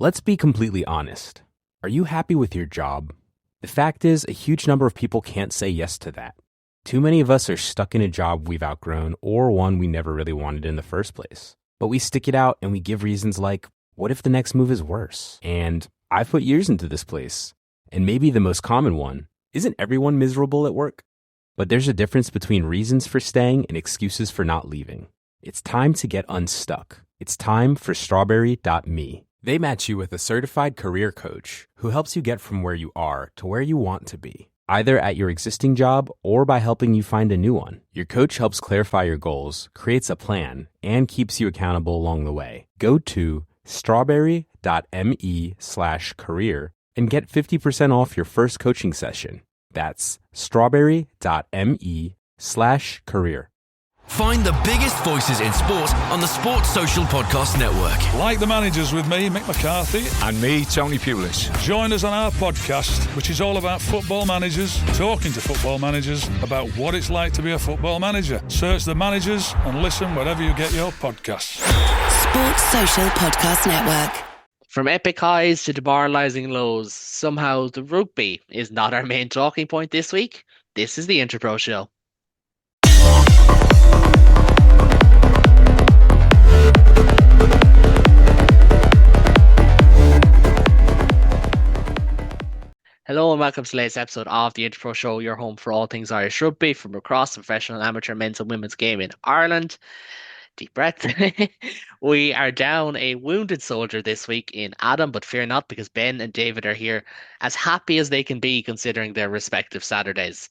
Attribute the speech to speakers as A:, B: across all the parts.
A: Let's be completely honest. Are you happy with your job? The fact is, a huge number of people can't say yes to that. Too many of us are stuck in a job we've outgrown or one we never really wanted in the first place. But we stick it out and we give reasons like, what if the next move is worse? And I've put years into this place. And maybe the most common one, isn't everyone miserable at work? But there's a difference between reasons for staying and excuses for not leaving. It's time to get unstuck. It's time for strawberry.me. They match you with a certified career coach who helps you get from where you are to where you want to be, either at your existing job or by helping you find a new one. Your coach helps clarify your goals, creates a plan, and keeps you accountable along the way. Go to strawberry.me/career and get 50% off your first coaching session. That's strawberry.me/career.
B: Find the biggest voices in sport on the Sports Social Podcast Network.
C: Like the Managers with me, Mick McCarthy.
D: And me, Tony Pulis.
C: Join us on our podcast, which is all about football managers, talking to football managers about what it's like to be a football manager. Search the Managers and listen wherever you get your podcasts.
E: Sports Social Podcast Network.
F: From epic highs to demoralising lows, somehow the rugby is not our main talking point this week. This is the Interpro Show. Hello and welcome to the latest episode of the Interpro Show, your home for all things Irish rugby from across the professional and amateur men's and women's game in Ireland. Deep breath. We are down a wounded soldier this week in Adam, but fear not because Ben and David are here as happy as they can be considering their respective Saturdays.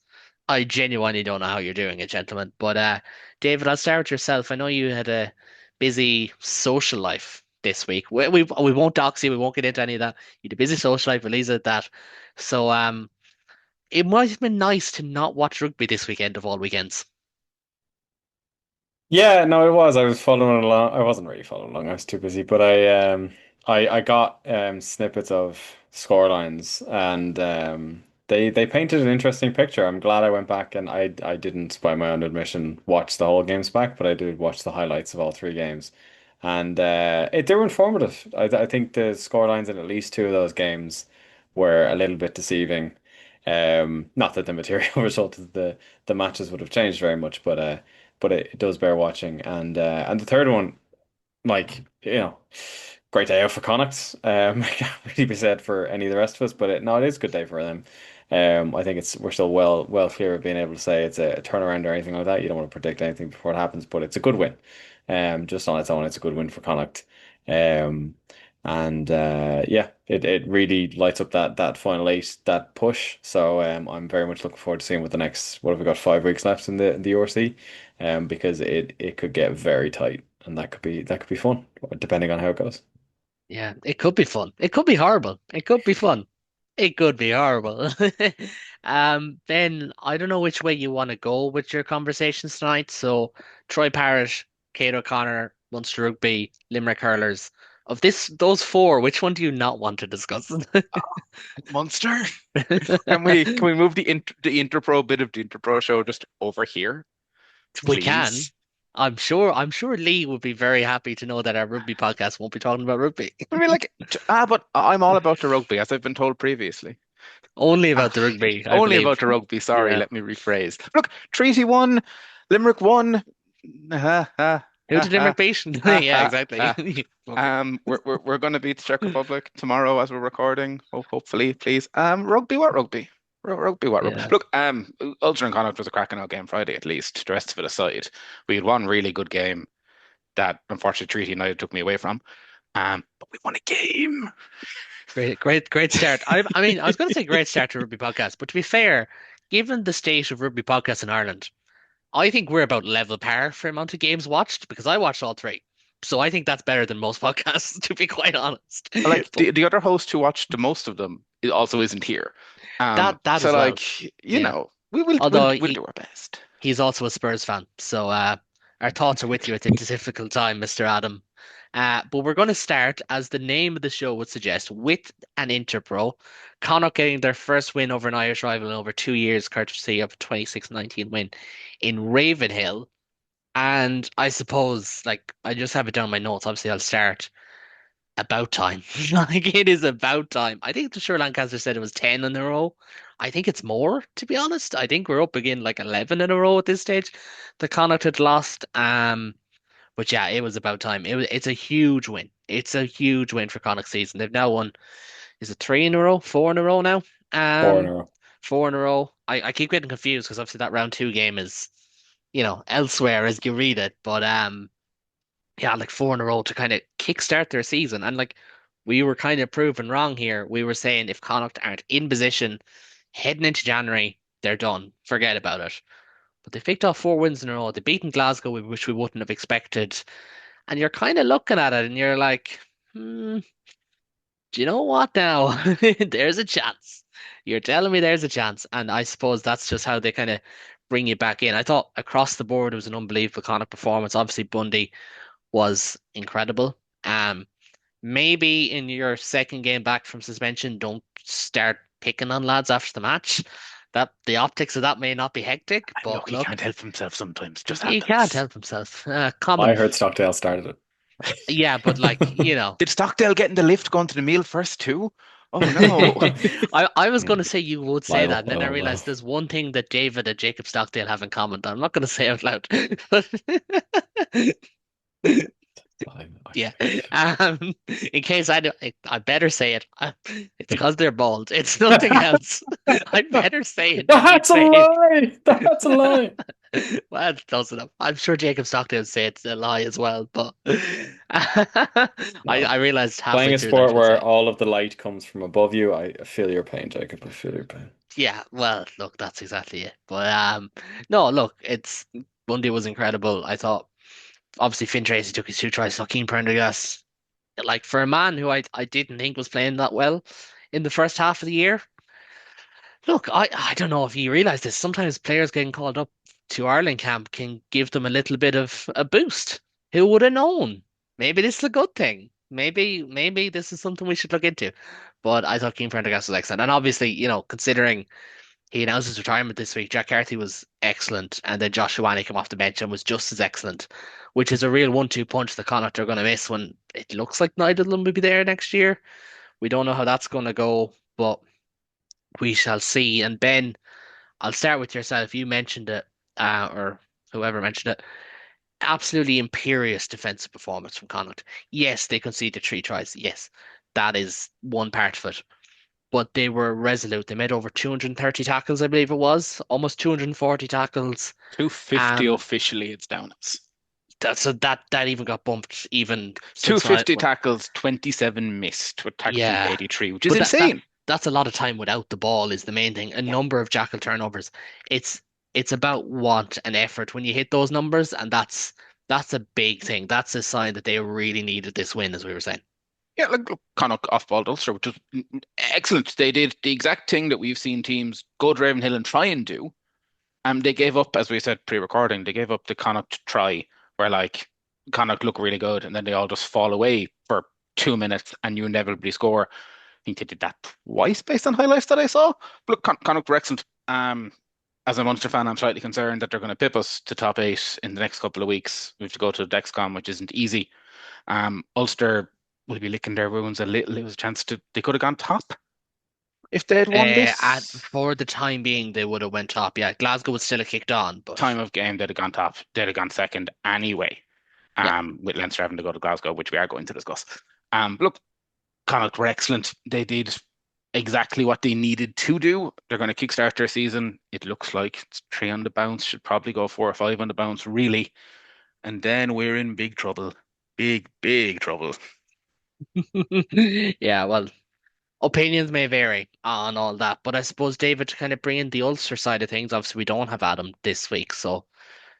F: I genuinely don't know how you're doing it, gentlemen. But David, I'll start with yourself. I know you had a busy social life this week. We won't dox you. We won't get into any of that. You had a busy social life. We'll leave it at that. So it might have been nice to not watch rugby this weekend of all weekends.
G: Yeah, no, it was. I was following along. I wasn't really following along. I was too busy, but I got snippets of scorelines, and they painted an interesting picture. I'm glad I went back, and I didn't, by my own admission, watch the whole games back, but I did watch the highlights of all three games, and they were informative. I think the scorelines in at least two of those games were a little bit deceiving. Not that the material result of the matches would have changed very much, but it does bear watching. And the third one, like, great day out for Connacht. Can't really be said for any of the rest of us, but it is a good day for them. I think we're still well clear of being able to say it's a turnaround or anything like that. You don't want to predict anything before it happens, but it's a good win. Just on its own, it's a good win for Connacht. It really lights up that final eight, that push. So I'm very much looking forward to seeing what have we got, 5 weeks left in the URC, because it could get very tight, and that could be fun depending on how it goes.
F: Yeah, it could be fun. It could be horrible. It could be fun. It could be horrible. Ben, I don't know which way you want to go with your conversations tonight. So Troy Parrott, Kate O'Connor, Munster Rugby, Limerick Hurlers. Of those four, which one do you not want to discuss?
D: Munster? Can we move the Interpro bit of the Interpro show just over here?
F: We
D: Please?
F: can. I'm sure Lee would be very happy to know that our rugby podcast won't be talking about rugby.
D: I mean, but I'm all about the rugby, as I've been told previously.
F: Only about the rugby. I
D: Only
F: believe.
D: about the rugby. Sorry,
F: Yeah.
D: let me rephrase. Look, Treaty won, Limerick won.
F: Who did Limerick beat? Yeah, exactly.
D: We're going to beat the Czech Republic tomorrow as we're recording. Hopefully, please. Rugby, what rugby? Rugby, what rugby?
F: Yeah.
D: Look, Ulster and Connacht was a cracking out game Friday, at least. The rest of it aside, we had one really good game that unfortunately Treaty United took me away from. But we won a game.
F: Great start. I mean, I was going to say great start to rugby podcast, but to be fair, given the state of rugby podcasts in Ireland, I think we're about level par for amount of games watched, because I watched all three. So I think that's better than most podcasts, to be quite honest.
D: Like the other host who watched the most of them also isn't here.
F: That
D: so
F: as well.
D: like
F: Yeah.
D: know, we'll do our best.
F: He's also a Spurs fan, so our thoughts are with you at a difficult time, Mr. Adam. But we're going to start, as the name of the show would suggest, with an Interpro. Connacht getting their first win over an Irish rival in over 2 years, courtesy of a 26-19 win in Ravenhill. And I suppose, I just have it down in my notes. Obviously, I'll start. About time. Like it is about time. I think the sure Lancaster said it was 10 in a row. I think it's more, to be honest. I think we're up again like 11 in a row at this stage. The Connacht had lost. But yeah, it was about time. It's a huge win. It's a huge win for Connacht season. They've now won, is it three in a row? Four in a row now?
G: Four in
F: Um,
G: a row.
F: four in a row. I keep getting confused because obviously that round two game is, elsewhere as you read it. But yeah, like four in a row to kind of kickstart their season. And like we were kind of proven wrong here. We were saying if Connacht aren't in position heading into January, they're done. Forget about it. But they picked off four wins in a row. They beaten Glasgow, which we wouldn't have expected. And you're kind of looking at it and you're like, do you know what now? There's a chance. You're telling me there's a chance. And I suppose that's just how they kind of bring you back in. I thought across the board it was an unbelievable Connacht performance. Obviously, Bundy was incredible. Um, Maybe in your second game back from suspension, don't start picking on lads after the match. That the optics of that may not be hectic,
D: And
F: but
D: look, he can't
F: look,
D: help himself sometimes. Just
F: he can't
D: happens.
F: help himself.
G: I
F: Common,
G: heard Stockdale started it.
F: yeah, but like
D: Did Stockdale get in the lift going to the meal first too? Oh no.
F: I was going to say you would say that,
G: Liable,
F: and then I
G: liable.
F: realized there's one thing that David and Jacob Stockdale have in common that I'm not going to say out loud. Yeah. In case I better say it. It's because they're bald. It's nothing else. I better say it than you
G: That's a
F: say it.
G: lie. That's a lie.
F: Well, it doesn't. I'm sure Jacob Stockdale say it's a lie as well, but I
G: No.
F: realized halfway
G: Playing a
F: through that I
G: sport
F: should say
G: where
F: it.
G: all of the light comes from above you, I feel your pain, Jacob. I feel your pain.
F: Yeah, well, look, that's exactly it. But no, look, it's Bundy was incredible. I thought obviously Finn Tracy took his two tries, so Keane Prendergast, like for a man who I didn't think was playing that well in the first half of the year. Look, I don't know if you realize this. Sometimes players getting called up to Ireland camp can give them a little bit of a boost. Who would have known? Maybe this is a good thing. Maybe this is something we should look into. But I thought Keane Prendergast was excellent. And obviously, considering he announced his retirement this week, Jack Carthy was excellent. And then Josh Ioane came off the bench and was just as excellent, which is a real 1-2 punch the Connacht are going to miss when it looks like neither of them will be there next year. We don't know how that's going to go, but we shall see. And Ben, I'll start with yourself. You mentioned it, or whoever mentioned it. Absolutely imperious defensive performance from Connacht. Yes, they conceded three tries. Yes, that is one part of it. But they were resolute. They made over 230 tackles, I believe it was, almost 240 tackles.
D: 250
F: Um,
D: officially it's down as.
F: that even got bumped even since
D: 250 tackles, 27 missed with technically
F: yeah.
D: 83, which is
F: But
D: insane.
F: that's a lot of time without the ball is the main thing. A number of jackal turnovers. It's it's about want and effort when you hit those numbers, and that's a big thing. That's a sign that they really needed this win, as we were saying.
D: Yeah, look, Connacht off-ball Ulster, which was excellent. They did the exact thing that we've seen teams go to Ravenhill and try and do. They gave up, as we said pre-recording, they gave up the Connacht try where like Connacht look really good and then they all just fall away for 2 minutes and you inevitably score. I think they did that twice based on highlights that I saw. But look, Connacht were excellent. As a Munster fan, I'm slightly concerned that they're going to pip us to top eight in the next couple of weeks. We have to go to the Dexcom, which isn't easy. Ulster will be licking their wounds a little. It was a chance they could have gone top if they had won this
F: For the time being, they would have went top. Yeah, Glasgow would still have kicked on, but
D: time of game. They'd have gone top. They'd have gone second anyway.
F: yeah.
D: With Leinster having to go to Glasgow, which we are going to discuss. Look, Connacht were excellent. They did exactly what they needed to do. They're going to kickstart their season. It looks like it's three on the bounce. Should probably go 4 or 5 on the bounce, really. And then we're in big trouble. Big trouble.
F: Yeah, well, opinions may vary on all that, but I suppose David to kind of bring in the Ulster side of things. Obviously, we don't have Adam this week, so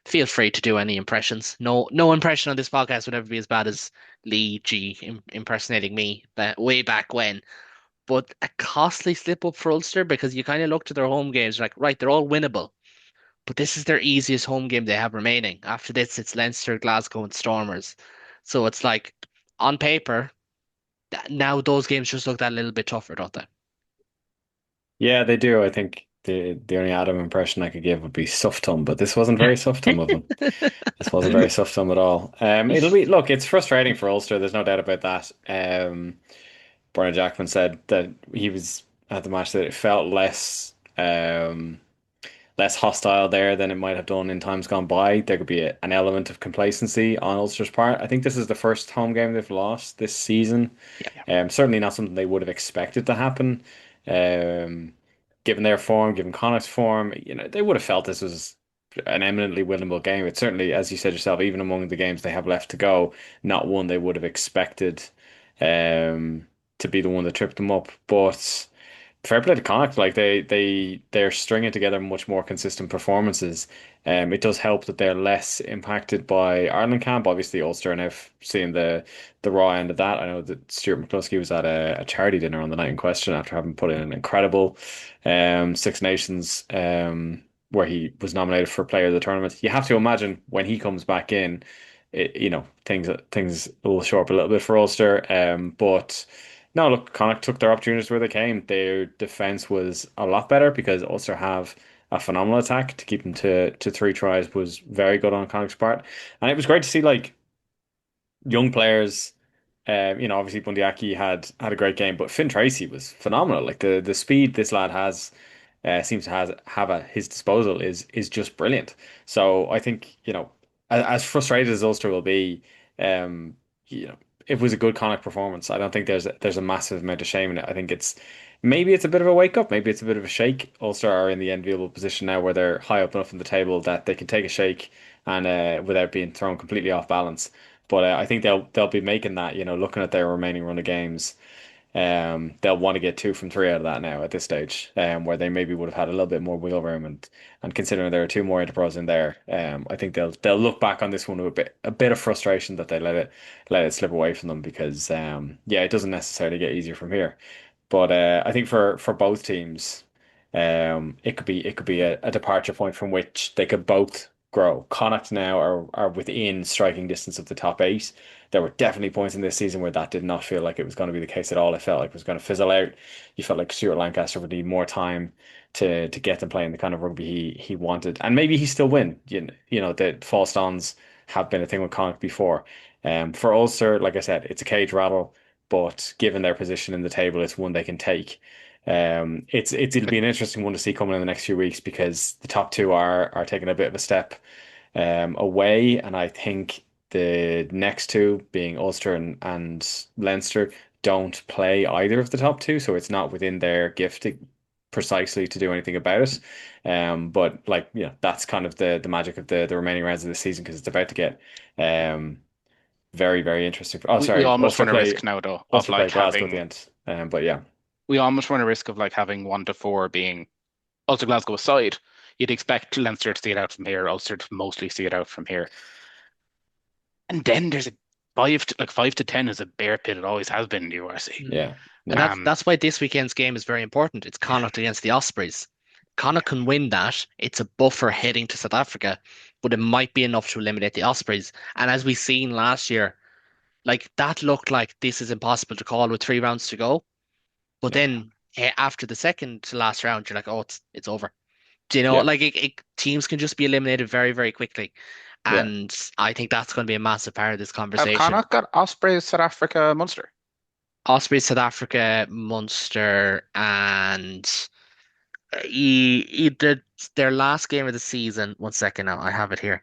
F: feel free to do any impressions. No impression on this podcast would ever be as bad as Lee G impersonating me way back when. But a costly slip up for Ulster because you kind of look to their home games like, right, they're all winnable, but this is their easiest home game they have remaining. After this, it's Leinster, Glasgow, and Stormers. So it's like on paper, now those games just look that little bit tougher, don't they?
G: Yeah, they do. I think the only Adam impression I could give would be Suftum, but this wasn't very Suftum of him. This wasn't very Suftum at all. It'll be look, it's frustrating for Ulster. There's no doubt about that. Brian Jackman said that he was at the match that it felt less hostile there than it might have done in times gone by. There could be an element of complacency on Ulster's part. I think this is the first home game they've lost this season.
F: Yeah.
G: Certainly not something they would have expected to happen. Um, Given their form, given Connacht's form, they would have felt this was an eminently winnable game. It's certainly, as you said yourself, even among the games they have left to go, not one they would have expected to be the one that tripped them up. But fair play to Connacht, like they're stringing together much more consistent performances. It does help that they're less impacted by Ireland camp. Obviously, Ulster and I've seen the raw end of that. I know that Stuart McCluskey was at a charity dinner on the night in question after having put in an incredible Six Nations where he was nominated for Player of the Tournament. You have to imagine when he comes back in, things will show up a little bit for Ulster. But no, look, Connacht took their opportunities where they came. Their defense was a lot better because Ulster have a phenomenal attack. To keep them to three tries was very good on Connacht's part, and it was great to see like young players. Obviously Bundyaki had a great game, but Finn Tracy was phenomenal. Like the speed this lad has, seems to have at his disposal is just brilliant. So I think as frustrated as Ulster will be, um, you know, it was a good Connacht performance. I don't think there's a massive amount of shame in it. I think maybe it's a bit of a wake up, maybe it's a bit of a shake. Ulster are in the enviable position now where they're high up enough in the table that they can take a shake and without being thrown completely off balance. But I think they'll be making that, looking at their remaining run of games. They'll want to get 2 from 3 out of that now at this stage, where they maybe would have had a little bit more wiggle room and considering there are two more interpros in there, I think they'll look back on this one with a bit of frustration that they let it slip away from them because yeah, it doesn't necessarily get easier from here. But I think for both teams, it could be a departure point from which they could both grow. Connacht now are within striking distance of the top 8. There were definitely points in this season where that did not feel like it was going to be the case at all. It felt like it was going to fizzle out. You felt like Stuart Lancaster would need more time to get them playing the kind of rugby he wanted, and maybe he still win. The false dawns have been a thing with Connacht before. For Ulster, like I said, it's a cage rattle, but given their position in the table, it's one they can take. It'll be an interesting one to see coming in the next few weeks because the top two are taking a bit of a step away, and I think the next two, being Ulster and Leinster, don't play either of the top two, so it's not within their gift precisely to do anything about it. But like that's kind of the magic of the remaining rounds of the season because it's about to get very, very interesting. Oh,
D: We
G: sorry,
D: almost run a risk now though of
G: Ulster play
D: like
G: Glasgow at the
D: having
G: end. But yeah.
D: we almost run a risk of like having 1 to 4 being Ulster Glasgow aside. You'd expect Leinster to see it out from here, Ulster to mostly see it out from here. And then there's a 5 to 10 is a bear pit. It always has been in the URC.
G: Yeah.
F: And that's why this weekend's game is very important. It's Connacht against the Ospreys. Connacht can win that. It's a buffer heading to South Africa, but it might be enough to eliminate the Ospreys. And as we seen last year, like that looked like this is impossible to call with 3 rounds to go. But then after the second to last round, you're like, oh, it's over. Do you know,
G: Yeah.
F: like teams can just be eliminated very, very quickly.
G: Yeah.
F: And I think that's going to be a massive part of this
D: Have
F: conversation.
D: Connacht got Ospreys, South Africa, Munster?
F: Ospreys, South Africa, Munster, and their last game of the season. 1 second now, I have it here.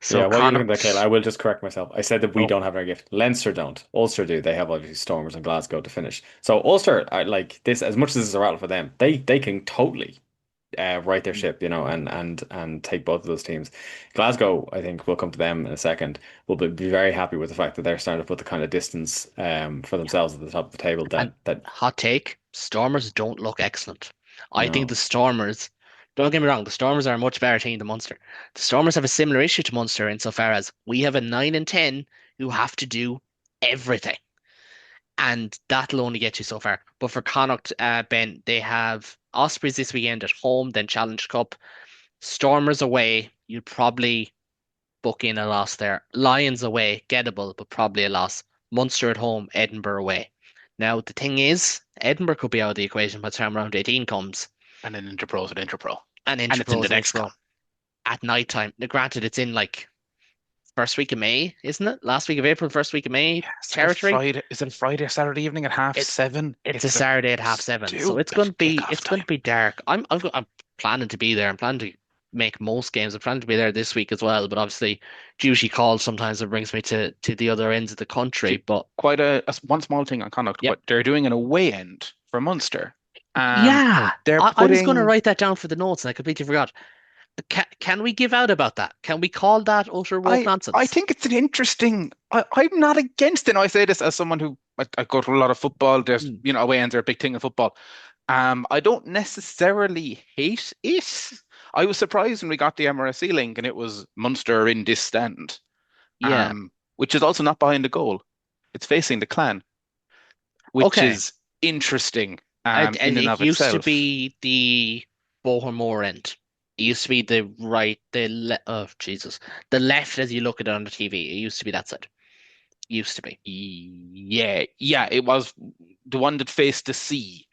F: So
G: Yeah, while you're looking at that,
F: Connacht.
G: Kayla, I will just correct myself. I said that we
F: Oh,
G: don't have our gift. Leinster don't. Ulster do. They have obviously Stormers and Glasgow to finish. So Ulster are like this, as much as this is a rattle for them, they can totally right their ship, and take both of those teams. Glasgow, I think, will come to them in a second. Will be very happy with the fact that they're starting to put the kind of distance for themselves at the top of the table
F: and
G: that
F: hot take: Stormers don't look excellent. I think
G: no.
F: the Stormers. Don't get me wrong, the Stormers are a much better team than Munster. The Stormers have a similar issue to Munster insofar as we have a 9 and 10 who have to do everything. And that'll only get you so far. But for Connacht, Ben, they have Ospreys this weekend at home, then Challenge Cup. Stormers away, you'd probably book in a loss there. Lions away, gettable, but probably a loss. Munster at home, Edinburgh away. Now, the thing is, Edinburgh could be out of the equation by the time round 18 comes.
D: And then Interpro's at Interpro.
F: and
D: And it's in
F: Interpros
D: the
F: and
D: next
F: Interpro
D: con.
F: at night time. Now, granted, it's in like first week of May, isn't it? Last week of April, first week of May
D: Is that a
F: territory.
D: Friday? Is it a Friday or Saturday evening at half
F: It
D: seven?
F: it's a
D: It's a
F: Saturday at 7:30, so
D: stupid kickoff
F: it's going to
D: time.
F: be dark. I'm planning to be there. I'm planning to make most games. I'm planning to be there this week as well. But obviously, duty calls sometimes it brings me to the other ends of the country.
D: Actually,
F: But
D: quite one small thing on Connacht.
F: yep,
D: What they're doing an away end for Munster.
F: yeah,
D: They're
F: I was going to
D: putting.
F: write that down for the notes and I completely forgot. Can we give out about that? Can we call that utter woke
D: I
F: nonsense?
D: think it's an interesting. I'm not against it. And I say this as someone who I go to a lot of football. There's
F: Mm,
D: away ends are a big thing in football. I don't necessarily hate it. I was surprised when we got the MRSC link and it was Munster in this stand,
F: yeah.
D: which is also not behind the goal. It's facing the clan, which
F: Okay.
D: is interesting
F: And
D: in and
F: it
D: of
F: used to
D: itself.
F: be the Bohermore end. It used to be the right, oh Jesus, the left as you look at it on the TV. It used to be that side. Used to be.
D: Yeah, yeah, it was the one that faced the sea.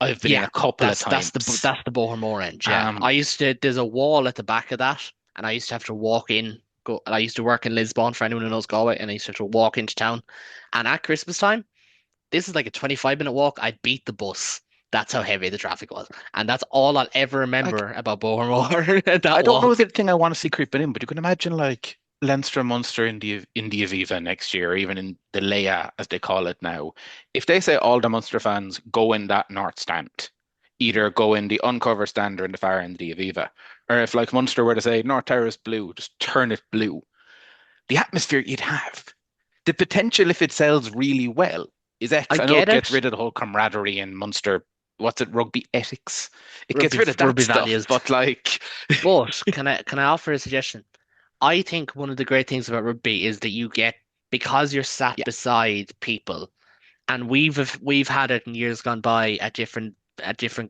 D: I've been in
F: Yeah,
D: a couple of times.
F: that's the Bohermore end. Yeah,
D: Um,
F: I used to. There's a wall at the back of that, and I used to have to walk in. Go. I used to work in Lisbon for anyone who knows Galway, and I used to have to walk into town. And at Christmas time, this is like a 25-minute walk. I'd beat the bus. That's how heavy the traffic was, and that's all I'll ever
D: like
F: remember about Bohermore.
D: I
F: That
D: don't know the
F: walk.
D: thing I want to see creeping in, but you can imagine like Leinster, Munster in the Aviva next year, or even in the Leia as they call it now. If they say all the Munster fans go in that north stand, either go in the uncover stand or in the far end of the Aviva, or if like Munster were to say North Tower is blue, just turn it blue. The atmosphere you'd have, the potential if it sells really well is
F: I
D: X. I know it
F: get
D: gets
F: it.
D: rid of the whole camaraderie in Munster. What's it, rugby ethics? It gets
F: Rugby,
D: rid of that
F: rugby
D: stuff,
F: values.
D: but like,
F: But can I offer a suggestion? I think one of the great things about rugby is that you get because you're sat
D: yeah,
F: beside people, and we've had it in years gone by at different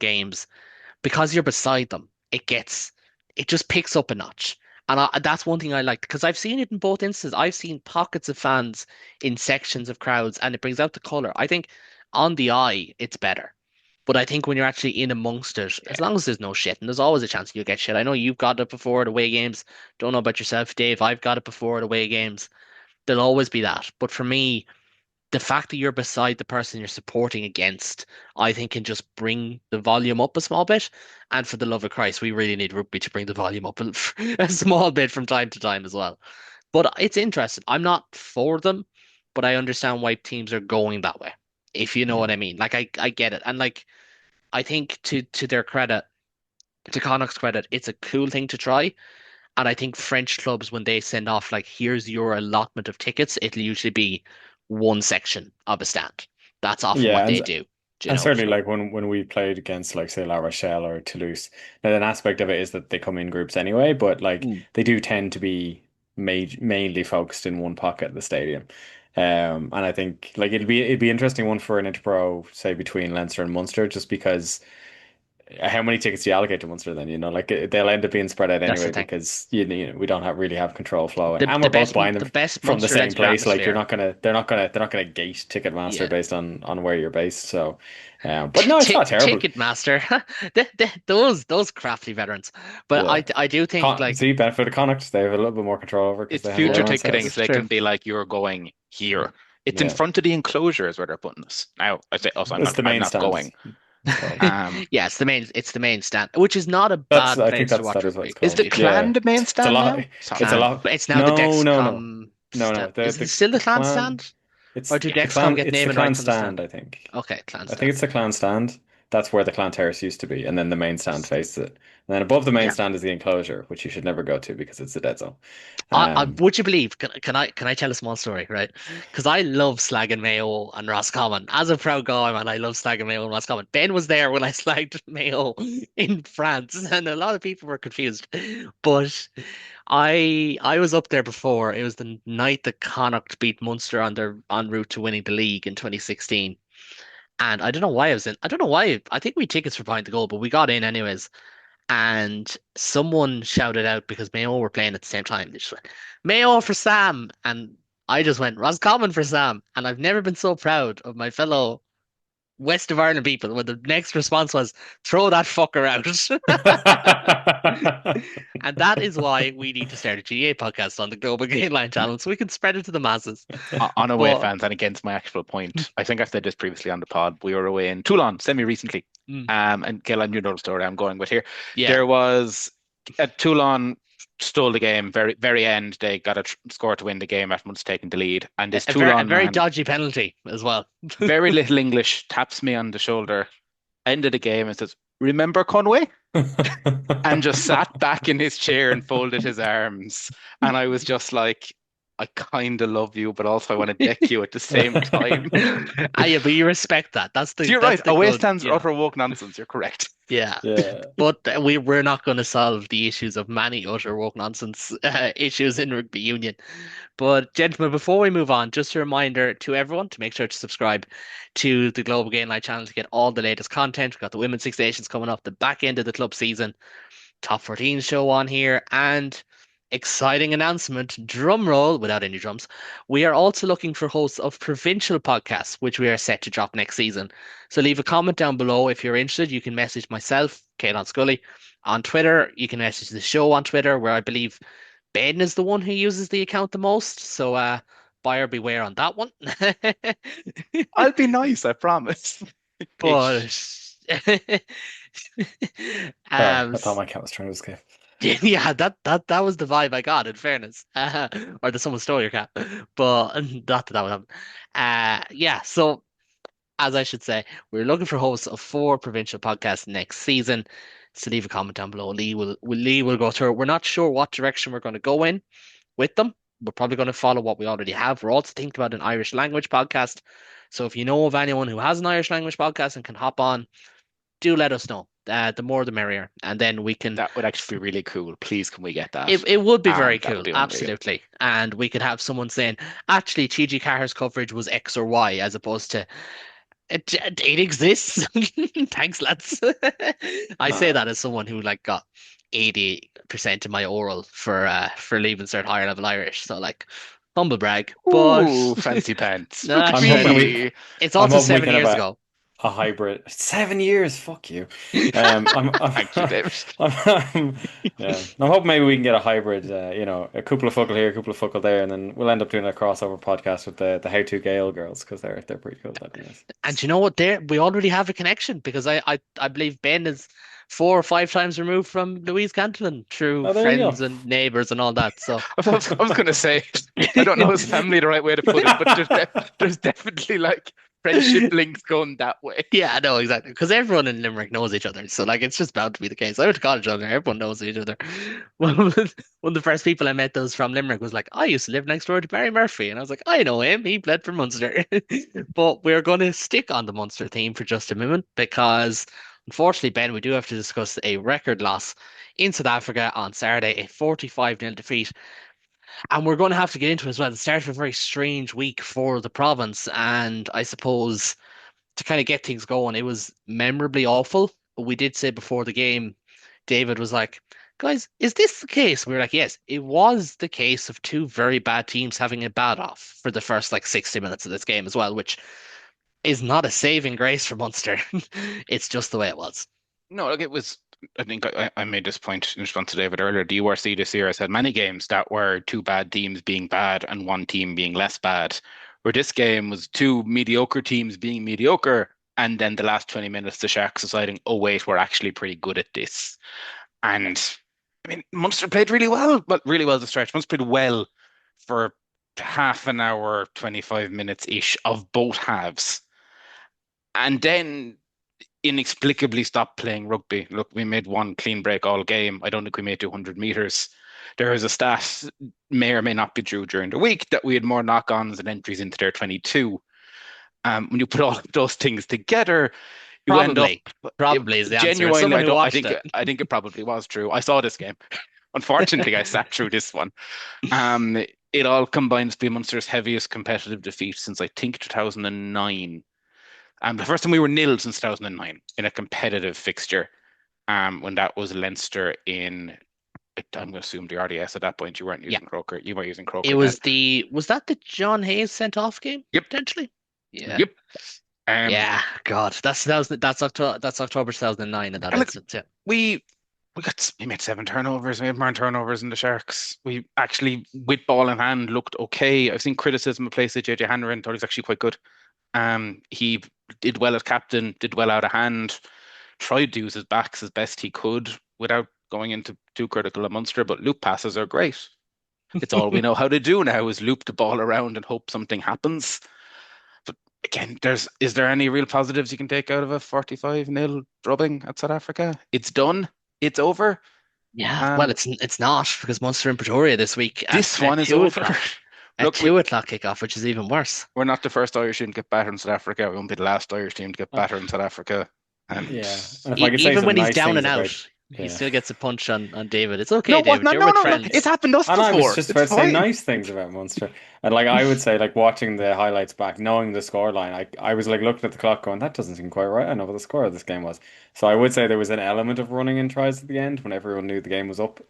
F: games. Because you're beside them, it just picks up a notch. And that's one thing I like because I've seen it in both instances. I've seen pockets of fans in sections of crowds, and it brings out the color. I think on the eye, it's better. But I think when you're actually in amongst it,
D: yeah.
F: as long as there's no shit, and there's always a chance you'll get shit. I know you've got it before at away games. Don't know about yourself, Dave. I've got it before at away games. There'll always be that. But for me, the fact that you're beside the person you're supporting against, I think can just bring the volume up a small bit. And for the love of Christ, we really need rugby to bring the volume up a small bit from time to time as well. But it's interesting. I'm not for them, but I understand why teams are going that way, if you know what I mean. Like I get it. And like I think to their credit, to Connacht's credit, it's a cool thing to try. And I think French clubs, when they send off, like, here's your allotment of tickets, it'll usually be one section of a stand. That's often
G: Yeah,
F: what they do, you
G: and
F: know.
G: certainly
F: So,
G: like when we played against like say La Rochelle or Toulouse, now an aspect of it is that they come in groups anyway, but like
F: mm,
G: they do tend to be mainly focused in one pocket of the stadium. And I think like it'd be interesting one for an Interpro, say between Leinster and Munster, just because how many tickets do you allocate to Munster then? Like they'll end up being spread out
F: that's the
G: anyway
F: thing.
G: because we don't really have control flowing,
F: The
G: and
F: the
G: we're both
F: best
G: buying them
F: the best
G: from the
F: Munster
G: same
F: Leinster
G: place. Like you're
F: atmosphere.
G: not gonna they're not gonna gate Ticketmaster
F: Yeah.
G: based on where you're based. So, but no, it's not terrible.
F: Ticketmaster, those crafty veterans. But
G: Yeah,
F: I do think like
G: see benefit of Connacht, they have a little bit more control over because
D: It's
G: they have
F: yeah,
D: future
G: their own
D: ticketing,
G: sets.
F: that's
D: so they
F: true.
D: can be like, "You're going here." It's in
G: Yeah,
D: front of the enclosures where they're putting us. Now, I say us.
G: it's the
D: I'm
G: main
D: not
G: stand.
D: going.
G: It's called.
F: Yeah, it's the main stand, which is not a
G: That's
F: bad
G: I think
F: place to watch
G: that is what it's
F: rugby.
D: Is the
G: called.
D: clan
G: Yeah,
D: the main
G: it's a
D: stand
G: lot.
D: now? Sorry.
G: It's a
F: Clan,
G: lot.
F: but it's now the
G: No, no, no,
F: Dexcom
G: no.
F: stand. Is it still the
G: The
F: clan
G: clan.
F: stand? Or do
D: Yeah.
F: Dexcom get
G: It's the
F: naming
G: clan
F: rights of the stand?
G: stand, I think.
F: Okay, clan
G: I think
F: stand.
G: it's the clan stand. That's where the clan terrace used to be, and then the main stand faces it. And then above the main
F: Yeah.
G: stand is the enclosure, which you should never go to because it's a dead zone. Um,
F: Would you believe? Can I tell a small story, right? Because I love slagging Mayo and Roscommon. As a proud guy, man, I love slagging Mayo and Roscommon. Ben was there when I slagged Mayo in France, and a lot of people were confused. But I was up there before. It was the night that Connacht beat Munster on their en route to winning the league in 2016. And I don't know why I was in. I don't know why. I think we had tickets for behind the goal, but we got in anyways. And someone shouted out because Mayo were playing at the same time. They just went, Mayo for Sam. And I just went, Roscommon for Sam. And I've never been so proud of my fellow West of Ireland people, when the next response was, throw that fucker out. And that is why we need to start a GA podcast on the Global Gainline channel so we can spread it to the masses.
D: On away
F: But
D: fans, and against my actual point, I think I said this previously on the pod. We were away in Toulon semi-recently. And Caolán, you know the story I'm going with here.
F: yeah,
D: There was Toulon stole the game very end. They got a score to win the game after once taking the lead. And this
F: a
D: Toulon
F: very
D: man,
F: dodgy penalty as well.
D: very little English, taps me on the shoulder, end of the game, and says, "Remember Conway?" And just sat back in his chair and folded his arms. And I was just like, I kind of love you, but also I want to deck you at the same time.
F: Yeah, but you respect that. That's the.
D: You're
F: that's
D: right.
F: the
D: Away
F: good,
D: stands
F: yeah.
D: utter woke nonsense. You're correct.
F: Yeah.
G: Yeah.
F: But we're not going to solve the issues of many utter woke nonsense issues in rugby union. But gentlemen, before we move on, just a reminder to everyone to make sure to subscribe to the Global Game Night channel to get all the latest content. We've got the Women's Six Nations coming up, the back end of the club season, top 14 show on here, and exciting announcement, drum roll without any drums. We are also looking for hosts of provincial podcasts, which we are set to drop next season. So leave a comment down below if you're interested. You can message myself, Caolán Scully, on Twitter. You can message the show on Twitter, where I believe Ben is the one who uses the account the most. So buyer beware on that one.
D: I'll be nice, I promise.
F: But
G: Sorry,
F: um
G: I thought my cat was trying to escape.
F: yeah, that was the vibe I got, in fairness. Or that someone stole your cat. But not that would happen. Yeah, so as I should say, we're looking for hosts of 4 provincial podcasts next season. So leave a comment down below. Lee will go through. We're not sure what direction we're going to go in with them. We're probably going to follow what we already have. We're also thinking about an Irish language podcast. So if you know of anyone who has an Irish language podcast and can hop on, do let us know. The more the merrier. And then we can.
D: That would actually be really cool. Please, can we get that?
F: It would be very
D: That would
F: cool,
D: be unreal.
F: absolutely. And we could have someone saying, actually, TG Carr's coverage was X or Y, as opposed to it exists. Thanks, lads. I say that as someone who like got 80% of my oral for leaving cert higher level Irish. So like humble brag. But
D: Ooh, fancy pants.
F: No,
D: Look at
G: I'm hoping
D: me.
F: it's
G: I'm
F: also
G: hoping we
F: 7
G: can
F: years
G: have
F: ago.
G: a hybrid. 7 years, fuck you.
D: Thank you, David.
G: Yeah, I'm hoping maybe we can get a hybrid. A couple of focal here, a couple of focal there, and then we'll end up doing a crossover podcast with the How to Gale girls because they're pretty cool. That'd be nice.
F: And you know what? There we already have a connection because I believe Ben is 4 or 5 times removed from Louise Cantillon through
G: Oh, there you
F: friends
G: go.
F: and neighbours and all that. So
D: I was going to say, I don't know his family the right way to put it, but there's definitely like friendship links going that way.
F: yeah, no, exactly. Because everyone in Limerick knows each other. So like it's just bound to be the case. I went to college down there, everyone knows each other. One of the first people I met that was from Limerick was like, I used to live next door to Barry Murphy. And I was like, I know him, he played for Munster. But we're gonna stick on the Munster theme for just a moment because unfortunately, Ben, we do have to discuss a record loss in South Africa on Saturday, a 45-0 defeat. And we're going to have to get into it as well. The start of a very strange week for the province. And I suppose to kind of get things going, it was memorably awful. We did say before the game, David was like, guys, is this the case? We were like, yes, it was the case of 2 very bad teams having a bad off for the first like 60 minutes of this game as well, which is not a saving grace for Munster. It's just the way it was.
D: No, look, it was. I think I made this point in response to David earlier. The URC this year has had many games that were 2 bad teams being bad and 1 team being less bad. Where this game was 2 mediocre teams being mediocre, and then the last 20 minutes, the Sharks deciding, oh wait, we're actually pretty good at this. And I mean, Munster played really well, but really well to stretch. Munster played well for half an hour, 25 minutes ish of both halves, and then inexplicably stopped playing rugby. Look, we made 1 clean break all game. I don't think we made 200 meters. There is a stat, may or may not be true during the week, that we had more knock-ons and entries into their 22. When you put all of those things together, you end up
F: Probably is the answer.
D: genuinely.
F: I
D: think it probably was true. I saw this game. Unfortunately, I sat through this one. It all combines to be Munster's heaviest competitive defeat since I think 2009. The first time we were nil since 2009 in a competitive fixture, when that was Leinster in, I'm going to assume the RDS at that point. You weren't using Croker. You were using Croker.
F: It was was that the John Hayes sent off game?
D: Yep.
F: Potentially? Yeah.
D: Yep. Um,
F: Yeah, God, that's October 2009 in that
D: and look,
F: instance. Yeah,
D: we we made 7 turnovers, we made more turnovers than the Sharks. We actually, with ball in hand, looked okay. I've seen criticism of places. JJ Hanrahan thought he's actually quite good. He did well as captain, did well out of hand, tried to use his backs as best he could without going into too critical a Munster, but loop passes are great. It's all we know how to do now is loop the ball around and hope something happens. But again, is there any real positives you can take out of a 45-0 drubbing at South Africa? It's done. It's over.
F: yeah. Well,
D: Um,
F: it's not because Munster in Pretoria this week
D: this
F: at
D: one is
F: two
D: over.
F: o'clock. At
D: Look, we
F: 2 o'clock kickoff, which is even worse.
D: we're not the first Irish team to get battered in South Africa. We won't be the last Irish team to get
G: Uh,
D: battered in South Africa. And
G: yeah, and if I could say
F: Even
G: some
F: when he's
G: nice
F: down
G: things
F: and
G: about,
F: out, he
G: yeah.
F: still gets a punch on David. It's
D: no,
F: okay,
D: what?
F: David.
D: No,
F: You're
D: no,
F: with
D: no, no. It's
F: friends.
D: happened to us
G: And I was
D: before.
G: just
D: It's
G: about to say
D: fine.
G: nice things about Munster. And like I would say, like watching the highlights back, knowing the scoreline, I was like looking at the clock going, that doesn't seem quite right. I know what the score of this game was. So I would say there was an element of running in tries at the end when everyone knew the game was up.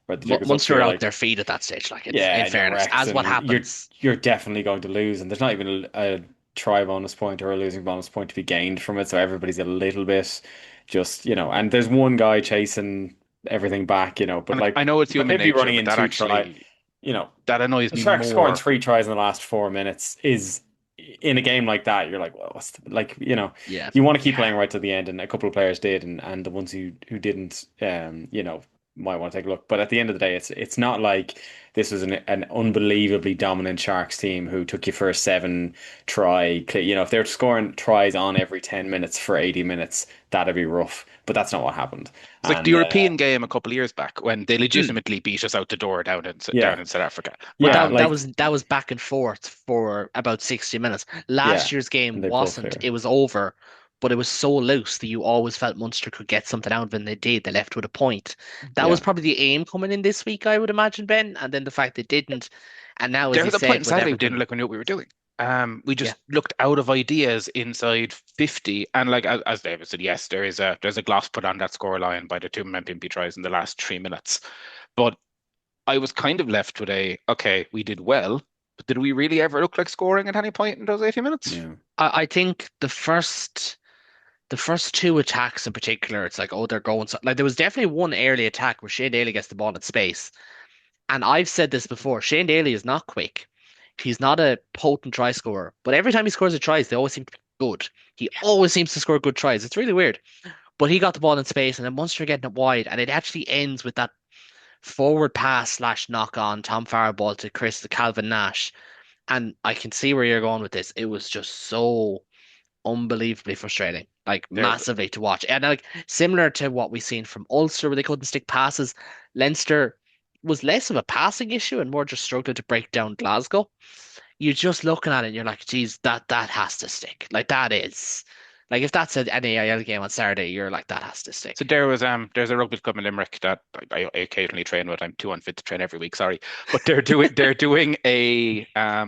G: Where the jig was up. So
F: Munster are
G: you're
F: out
G: like,
F: their feet at that stage. Like it's
G: yeah,
F: in
G: and you're
F: fairness,
G: wrecked,
F: as what
G: and
F: happens.
G: you're definitely going to lose, and there's not even a try bonus point or a losing bonus point to be gained from it. So everybody's a little bit just, and there's one guy chasing everything back, but
D: And
G: like
D: I know it's
G: when
D: human
G: they'd be
D: nature,
G: running
D: but
G: in
D: that
G: two try,
D: actually
G: you know,
D: that annoys
G: the
D: me
G: Sharks scoring
D: more.
G: 3 tries in the last 4 minutes is in a game like that. You're like, well, like
F: Yeah,
G: you want to keep
F: yeah,
G: playing right to the end, and a couple of players did, and the ones who didn't, might want to take a look. But at the end of the day, it's not like this was an unbelievably dominant Sharks team who took you for a 7 try. If they're scoring tries on every 10 minutes for 80 minutes, that'd be rough. But that's not what happened.
D: It's like the
G: And
D: European game a couple of years back when they
F: mm.
D: legitimately beat us out the door down
G: yeah,
D: in South Africa.
F: But
G: yeah,
F: that
G: like
F: was back and forth for about 60 minutes.
G: yeah,
F: Last year's
G: and
F: game
G: they pull
F: wasn't.
G: clear.
F: It was over, but it was so loose that you always felt Munster could get something out of it, and they did. They left with a point. That was
G: Yeah,
F: probably the aim coming in this week, I would imagine, Ben. And then the fact they didn't, and now, as
D: There
F: you
D: was a point
F: said,
D: in
F: with
D: Saturday we didn't
F: Everton,
D: look, we knew what we were doing. We
F: yeah,
D: just looked out of ideas inside 50. And like as David said, yes, there's a gloss put on that score line by the two MMP tries in the last 3 minutes. But I was kind of left with okay, we did well, but did we really ever look like scoring at any point in those 80 minutes?
G: yeah,
F: I think the first two attacks in particular, it's like, oh, they're going so, like there was definitely one early attack where Shane Daly gets the ball in space. And I've said this before, Shane Daly is not quick. He's not a potent try scorer, but every time he scores a tries, they always seem to be good. He always seems to score good tries. It's really weird. But he got the ball in space, and then Munster getting it wide, and it actually ends with that forward pass slash knock on Tom Farrell ball to Chris the Calvin Nash. And I can see where you're going with this. It was just so unbelievably frustrating, like
D: There,
F: massively to watch. And like similar to what we seen from Ulster, where they couldn't stick passes, Leinster was less of a passing issue and more just struggling to break down Glasgow. You're just looking at it and you're like, geez, that has to stick. Like that is like if that's an NAIL game on Saturday, you're like, that has to
D: So
F: stick.
D: there's a rugby club in Limerick that I occasionally train with. I'm too unfit to train every week, sorry. But they're doing a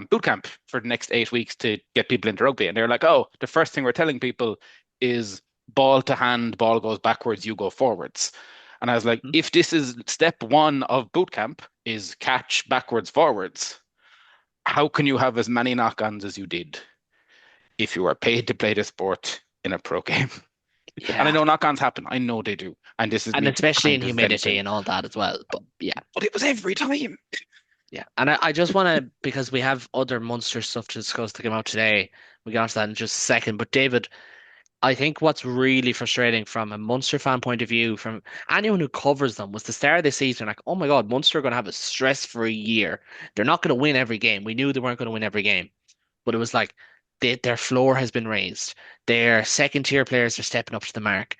D: boot camp for the next 8 weeks to get people into rugby. And they're like, oh, the first thing we're telling people is ball to hand, ball goes backwards, you go forwards. And I was like,
F: Hmm?
D: if this is step one of boot camp is catch backwards forwards, how can you have as many knock-ons as you did if you were paid to play the sport in a pro game? And I
F: Yeah.
D: know knock-ons happen. I know they do. And this is
F: And
D: me
F: especially in
D: kind of
F: humidity
D: venting.
F: and all that as well. But yeah,
D: But it was every time.
F: yeah. And I just want to, because we have other Munster stuff to discuss to come out today, we get onto that in just a second. But David, I think what's really frustrating from a Munster fan point of view, from anyone who covers them, was the start of the season, like, oh my God, Munster are going to have a stress-free year. They're not going to win every game. We knew they weren't going to win every game, but it was like their floor has been raised. Their second-tier players are stepping up to the mark.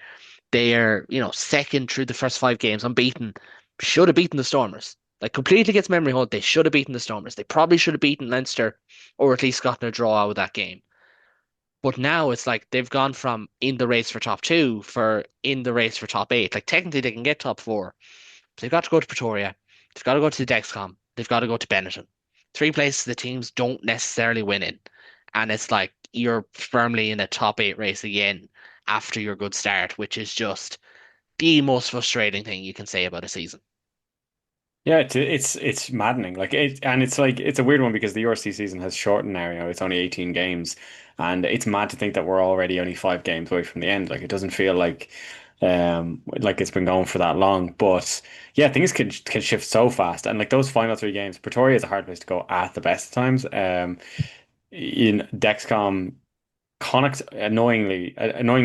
F: They are, second through the first 5 games, unbeaten. Should have beaten the Stormers. Like completely gets memory hold. They should have beaten the Stormers. They probably should have beaten Leinster, or at least gotten a draw out of that game. But now it's like they've gone from in the race for top two for in the race for top eight. Like technically they can get top four. But they've got to go to Pretoria. They've got to go to the Dexcom. They've got to go to Benetton. Three places the teams don't necessarily win in. And it's like you're firmly in a top eight race again after your good start, which is just the most frustrating thing you can say about a season.
G: Yeah, it's maddening. Like it's like it's a weird one because the URC season has shortened now. You know, it's only 18 games, and it's mad to think that we're already only 5 games away from the end. Like it doesn't feel like it's been going for that long. But yeah, things can shift so fast, and like those final 3 games, Pretoria is a hard place to go at the best of times. In Dexcom. Connacht, annoyingly,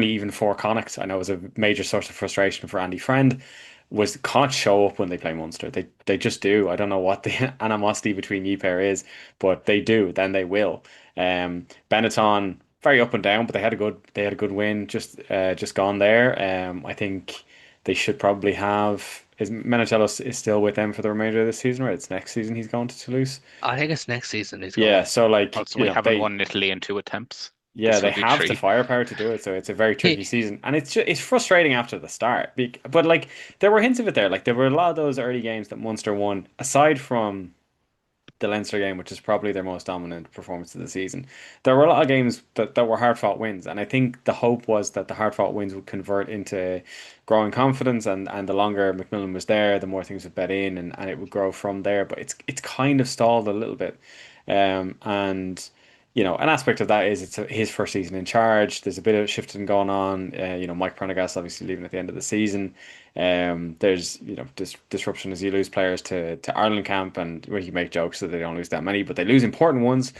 G: even for Connacht, I know was a major source of frustration for Andy Friend. Was Connacht show up when they play Munster? They just do. I don't know what the animosity between you pair is, but they do. Then they will. Benetton very up and down, but they had a good win just gone there. I think they should probably have. Is Menechella is still with them for the remainder of the season, or it's next season he's going to Toulouse?
F: I think it's next season he's
G: Yeah,
F: going.
G: so like
D: Also, we haven't won Italy in 2 attempts.
G: yeah,
D: This
G: they
D: will be
G: have the
D: three.
G: firepower to do it, so it's a very tricky season, and it's frustrating after the start. But like there were hints of it there, like there were a lot of those early games that Munster won, aside from the Leinster game, which is probably their most dominant performance of the season. There were a lot of games that were hard fought wins, and I think the hope was that the hard fought wins would convert into growing confidence, and the longer Macmillan was there, the more things would bet in, and it would grow from there. But it's kind of stalled a little bit, and an aspect of that is it's his first season in charge. There's a bit of shifting going on. Mike Prendergast obviously leaving at the end of the season. There's disruption as you lose players to Ireland camp, and where you make jokes that they don't lose that many, but they lose important ones.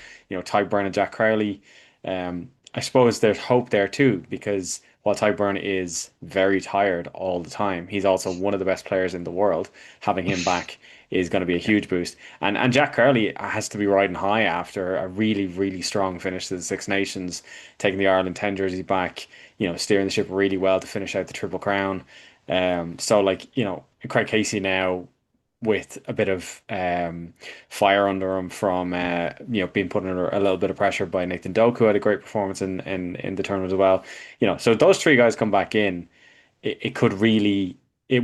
G: Ty Byrne and Jack Crowley. I suppose there's hope there too, because while Ty Byrne is very tired all the time, he's also one of the best players in the world. Having him back is going to be a
F: Yeah.
G: huge boost. And Jack Crowley has to be riding high after a really, really strong finish to the Six Nations, taking the Ireland 10 jersey back, steering the ship really well to finish out the Triple Crown. So like, Craig Casey now with a bit of fire under him from being put under a little bit of pressure by Nathan Doak, who had a great performance in the tournament as well. So those 3 guys come back in, it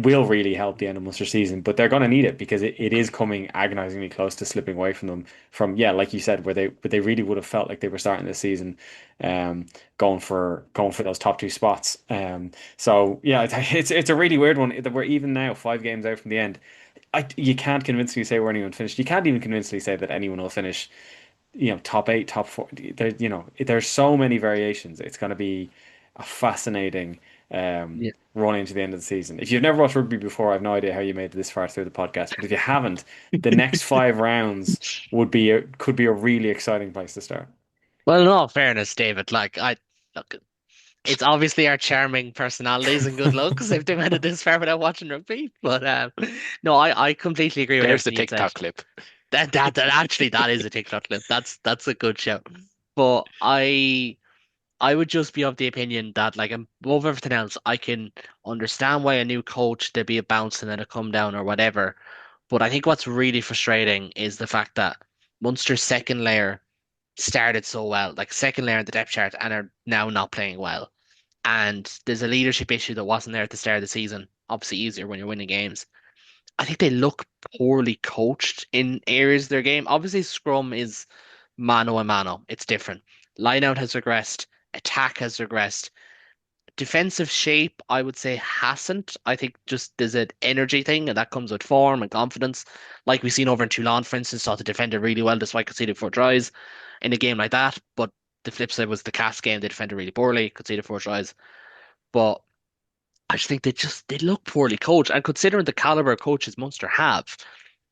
G: will really help the end of Munster season, but they're going to need it because it is coming agonizingly close to slipping away from them from, yeah, like you said, where they really would have felt like they were starting the season, going for those top 2 spots. So yeah, it's a really weird one that we're even now 5 games out from the end. You can't convincingly say where anyone finished. You can't even convincingly say that anyone will finish, top 8, top 4. There's so many variations. It's going to be a fascinating
F: Yeah.
G: run into the end of the season. If you've never watched rugby before, I've no idea how you made it this far through the podcast. But if you haven't, the next 5 rounds could be a really exciting place to start.
F: Well, in all fairness, David, like I look, it's obviously our charming personalities and good looks if they made it this far without watching rugby. But no, I completely agree with
D: There's the
F: everything you said.
D: TikTok clip.
F: That actually that is a TikTok clip. That's a good show. But I would just be of the opinion that like above everything else, I can understand why a new coach there'd be a bounce and then a come down or whatever. But I think what's really frustrating is the fact that Munster's second layer started so well, like second layer in the depth chart, and are now not playing well. And there's a leadership issue that wasn't there at the start of the season. Obviously easier when you're winning games. I think they look poorly coached in areas of their game. Obviously, scrum is mano a mano. It's different. Line out has regressed. Attack has regressed. Defensive shape, I would say, hasn't. I think just there's an energy thing, and that comes with form and confidence. Like we've seen over in Toulon, for instance, thought the defended really well despite conceding 4 tries in a game like that. But the flip side was the Cast game, they defended really poorly, conceded 4 tries. But I just think they look poorly coached. And considering the caliber of coaches Munster have,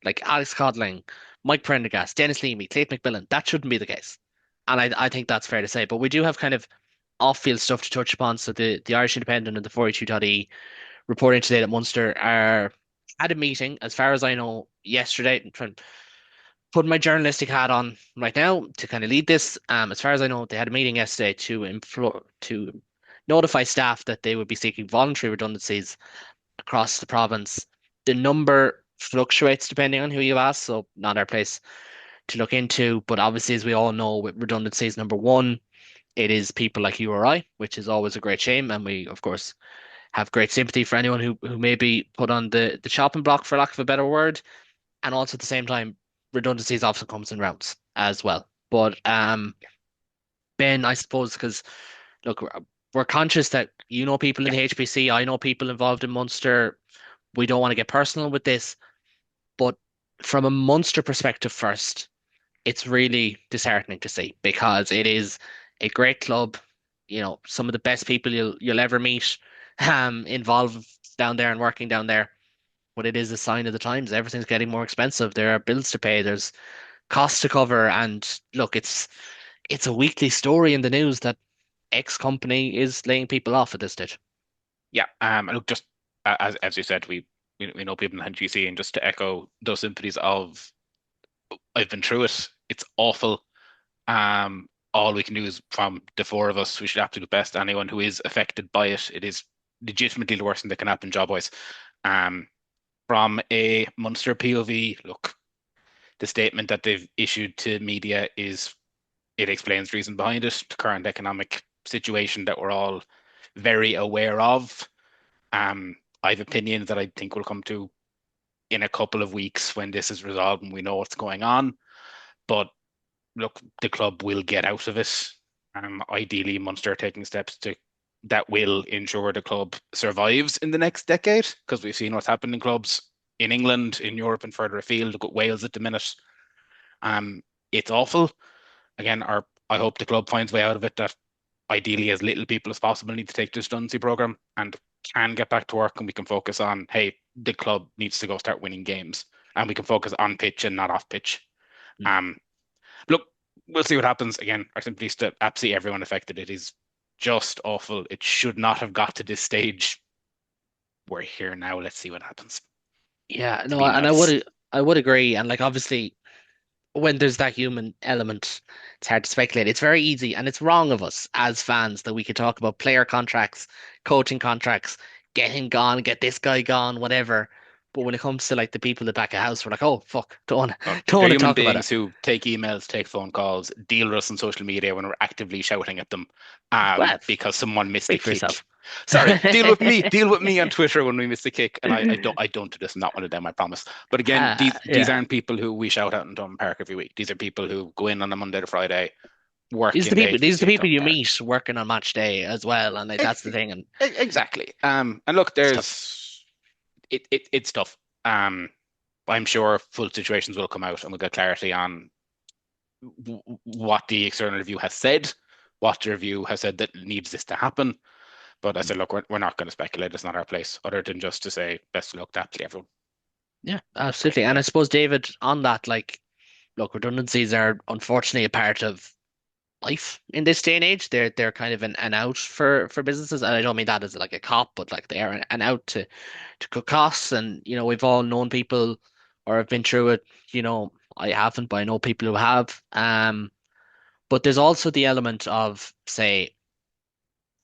F: like Alex Codling, Mike Prendergast, Dennis Leamy, Clayton McMillan, that shouldn't be the case. And I think that's fair to say. But we do have kind of off-field stuff to touch upon. So the Irish Independent and the 42.e reporting today that Munster are at a meeting, as far as I know, yesterday. I'm trying to put my journalistic hat on right now to kind of lead this. As far as I know, they had a meeting yesterday to notify staff that they would be seeking voluntary redundancies across the province. The number fluctuates depending on who you ask, so not our place to look into. But obviously, as we all know, with redundancies, number one, it is people like you or I, which is always a great shame. And we, of course, have great sympathy for anyone who may be put on the chopping block, for lack of a better word. And also at the same time, redundancies often comes in rounds as well. But Ben, I suppose, because look, we're conscious that you know people in
D: Yeah.
F: the HPC, I know people involved in Munster. We don't want to get personal with this, But from a Munster perspective first, it's really disheartening to see because it is a great club. Some of the best people you'll ever meet, involved down there and working down there. But it is a sign of the times. Everything's getting more expensive. There are bills to pay. There's costs to cover. And look, it's a weekly story in the news that X company is laying people off at this stage.
D: Yeah, and look, just as you said, we know people in the GC, and just to echo those sympathies of I've been through it. It's awful. All we can do is from the four of us, we should absolute best. Anyone who is affected by it, it is legitimately the worst thing that can happen job wise. Um, from a Munster POV, look, the statement that they've issued to media is it explains the reason behind it, the current economic situation that we're all very aware of. I have opinions that I think will come to in a couple of weeks when this is resolved and we know what's going on. But look, the club will get out of it. Ideally, Munster taking steps to that will ensure the club survives in the next decade, because we've seen what's happened in clubs in England, in Europe, and further afield. Look at Wales at the minute. It's awful. Again, I hope the club finds a way out of it that ideally as little people as possible need to take this redundancy program and can get back to work, and we can focus on, hey, the club needs to go start winning games, and we can focus on pitch and not off pitch.
F: Mm.
D: Look, we'll see what happens. Again, our sympathies to absolutely everyone affected. It is just awful. It should not have got to this stage. We're here now. Let's see what happens.
F: Yeah,
D: To
F: no,
D: be
F: and
D: nice.
F: I would agree. And like obviously when there's that human element, it's hard to speculate. It's very easy, and it's wrong of us as fans that we could talk about player contracts, coaching contracts, get him gone, get this guy gone, whatever. But when it comes to like the people at the back of the house, we're like, oh fuck, don't want
D: Oh,
F: don't
D: they're
F: want to
D: human
F: talk about it.
D: beings who take emails, take phone calls, deal with us on social media when we're actively shouting at them
F: Well,
D: because someone missed a
F: speak for
D: kick.
F: yourself.
D: Sorry, deal with me on Twitter when we miss a kick. And I don't do this. I'm not one of them, I promise. But again, these
F: Yeah.
D: aren't people who we shout out in Thomond Park every week. These are people who go in on a Monday to Friday, work in the
F: These are
D: HBC
F: the
D: in
F: people
D: Thomond
F: you
D: Park.
F: meet working on match day as well, and like, that's the thing. And
D: Exactly. And look,
F: it's tough.
D: it's tough. Um, I'm sure full situations will come out and we'll get clarity on what the external review has said, what the review has said that needs this to happen. But I said, look, we're not going to speculate. It's not our place, other than just to say best of luck to absolutely everyone.
F: Yeah, absolutely. And I suppose David, on that, like, look, redundancies are unfortunately a part of life in this day and age. They're kind of an out for businesses, and I don't mean that as like a cop, but like they are an out to cut costs. And we've all known people or have been through it. I haven't, but I know people who have. But there's also the element of, say,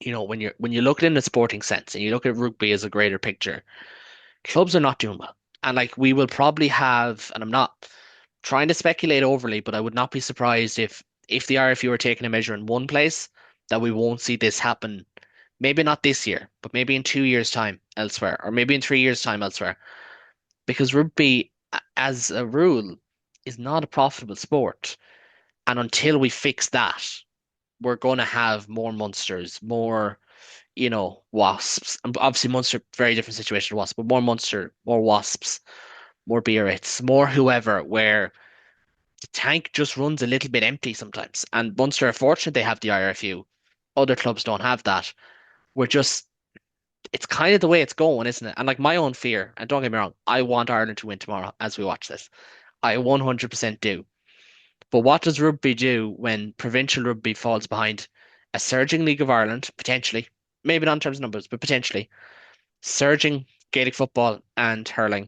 F: when you look at it in a sporting sense and you look at rugby as a greater picture, clubs are not doing well. And like we will probably have, and I'm not trying to speculate overly, but I would not be surprised if the RFU are taking a measure in one place that we won't see this happen. Maybe not this year, but maybe in 2 years' time elsewhere, or maybe in 3 years' time elsewhere. Because rugby, as a rule, is not a profitable sport. And until we fix that, we're going to have more monsters, more, wasps. And obviously, Munster, very different situation to wasps, but more Munster, more wasps, more Biarritz, more whoever, where the tank just runs a little bit empty sometimes. And Munster are fortunate they have the IRFU. Other clubs don't have that. We're just, it's kind of the way it's going, isn't it? And like my own fear, and don't get me wrong, I want Ireland to win tomorrow as we watch this. I 100% do. But what does rugby do when provincial rugby falls behind a surging League of Ireland, potentially, maybe not in terms of numbers, but potentially, surging Gaelic football and hurling,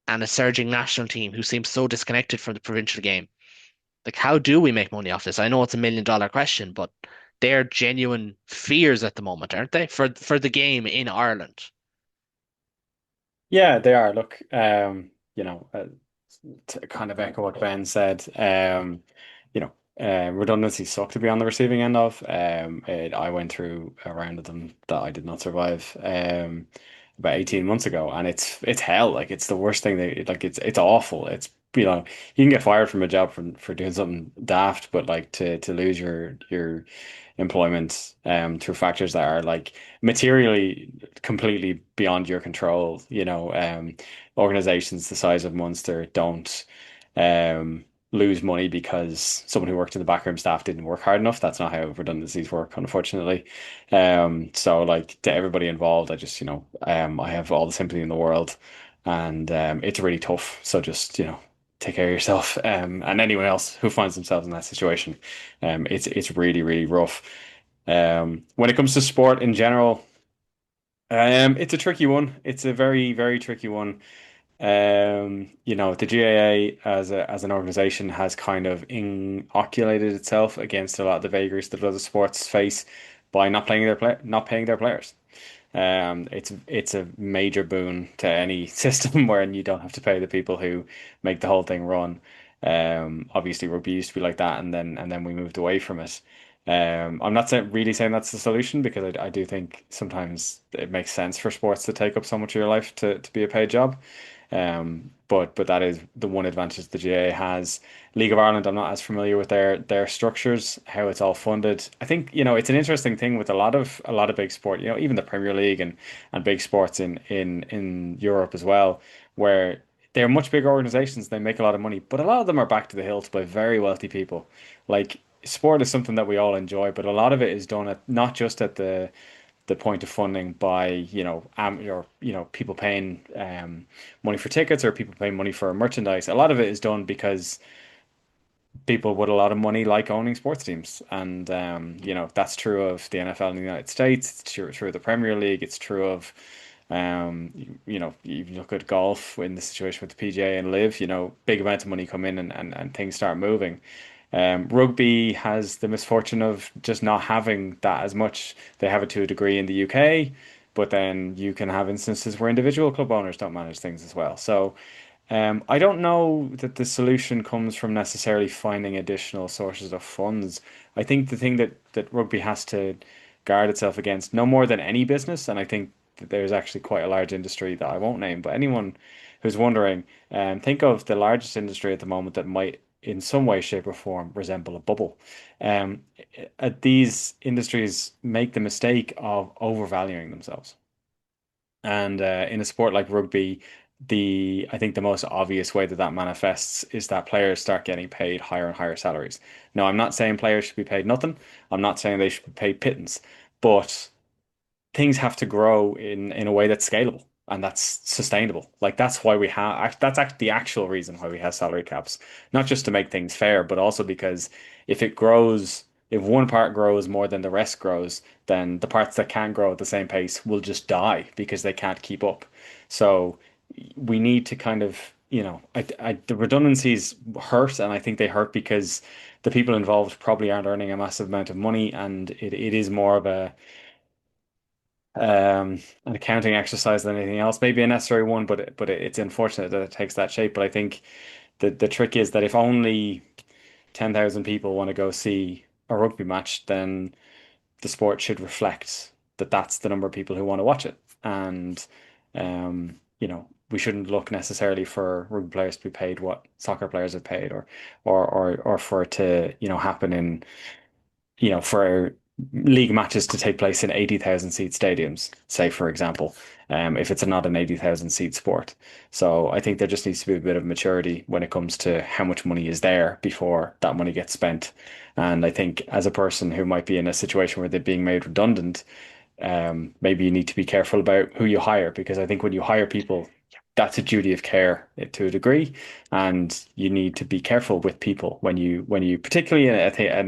F: and a surging national team who seems so disconnected from the provincial game? Like, how do we make money off this? I know it's $1 million question, but they're genuine fears at the moment, aren't they? For the game in Ireland.
G: Yeah, they are. Look, to kind of echo what Ben said, redundancy suck to be on the receiving end of. I went through a round of them that I did not survive about 18 months ago, and it's hell. Like it's the worst thing. Like it's awful. It's you know, you can get fired from a job for doing something daft, but like to lose your employment through factors that are like materially completely beyond your control. Organizations the size of Munster don't um lose money because someone who worked in the backroom staff didn't work hard enough. That's not how redundancies work, unfortunately. So like to everybody involved, I have all the sympathy in the world, and it's really tough. So just, take care of yourself, and anyone else who finds themselves in that situation. It's really, really rough. When it comes to sport in general, it's a tricky one. It's a very, very tricky one. The GAA as an organization has kind of inoculated itself against a lot of the vagaries that other sports face by not paying their players. It's a major boon to any system wherein you don't have to pay the people who make the whole thing run. Obviously rugby used to be like that, and then we moved away from it. I'm not really saying that's the solution, because I do think sometimes it makes sense for sports to take up so much of your life to be a paid job. But that is the one advantage the GAA has. League of Ireland, I'm not as familiar with their structures, how it's all funded. I think, it's an interesting thing with a lot of big sport, even the Premier League and big sports in Europe as well, where they're much bigger organizations, they make a lot of money, but a lot of them are backed to the hilt by very wealthy people. Like, sport is something that we all enjoy, but a lot of it is done at not just at the point of funding by, or people paying money for tickets, or people paying money for merchandise. A lot of it is done because people with a lot of money like owning sports teams, and that's true of the NFL in the United States. It's true of the Premier League. It's true of you look at golf in the situation with the PGA and Live. Big amounts of money come in, and things start moving. Rugby has the misfortune of just not having that as much. They have it to a degree in the UK, but then you can have instances where individual club owners don't manage things as well. So I don't know that the solution comes from necessarily finding additional sources of funds. I think the thing that rugby has to guard itself against, no more than any business, and I think that there's actually quite a large industry that I won't name, but anyone who's wondering, think of the largest industry at the moment that might, in some way, shape, or form, resemble a bubble. Um, these industries make the mistake of overvaluing themselves. And in a sport like rugby, I think the most obvious way that that manifests is that players start getting paid higher and higher salaries. Now, I'm not saying players should be paid nothing. I'm not saying they should be paid pittance, but things have to grow in a way that's scalable and that's sustainable. Like, that's why that's actually the actual reason why we have salary caps, not just to make things fair, but also because if one part grows more than the rest grows, then the parts that can't grow at the same pace will just die because they can't keep up. So we need to kind of, the redundancies hurt, and I think they hurt because the people involved probably aren't earning a massive amount of money, and it is more of an accounting exercise than anything else. Maybe a necessary one, but it's unfortunate that it takes that shape. But I think the trick is that if only 10,000 people want to go see a rugby match, then the sport should reflect that that's the number of people who want to watch it. And we shouldn't look necessarily for rugby players to be paid what soccer players are paid, or for it to, happen in, for league matches to take place in 80,000 seat stadiums, say, for example, if it's not an 80,000 seat sport. So I think there just needs to be a bit of maturity when it comes to how much money is there before that money gets spent. And I think, as a person who might be in a situation where they're being made redundant, maybe you need to be careful about who you hire, because I think when you hire people, that's a duty of care to a degree, and you need to be careful with people when you particularly in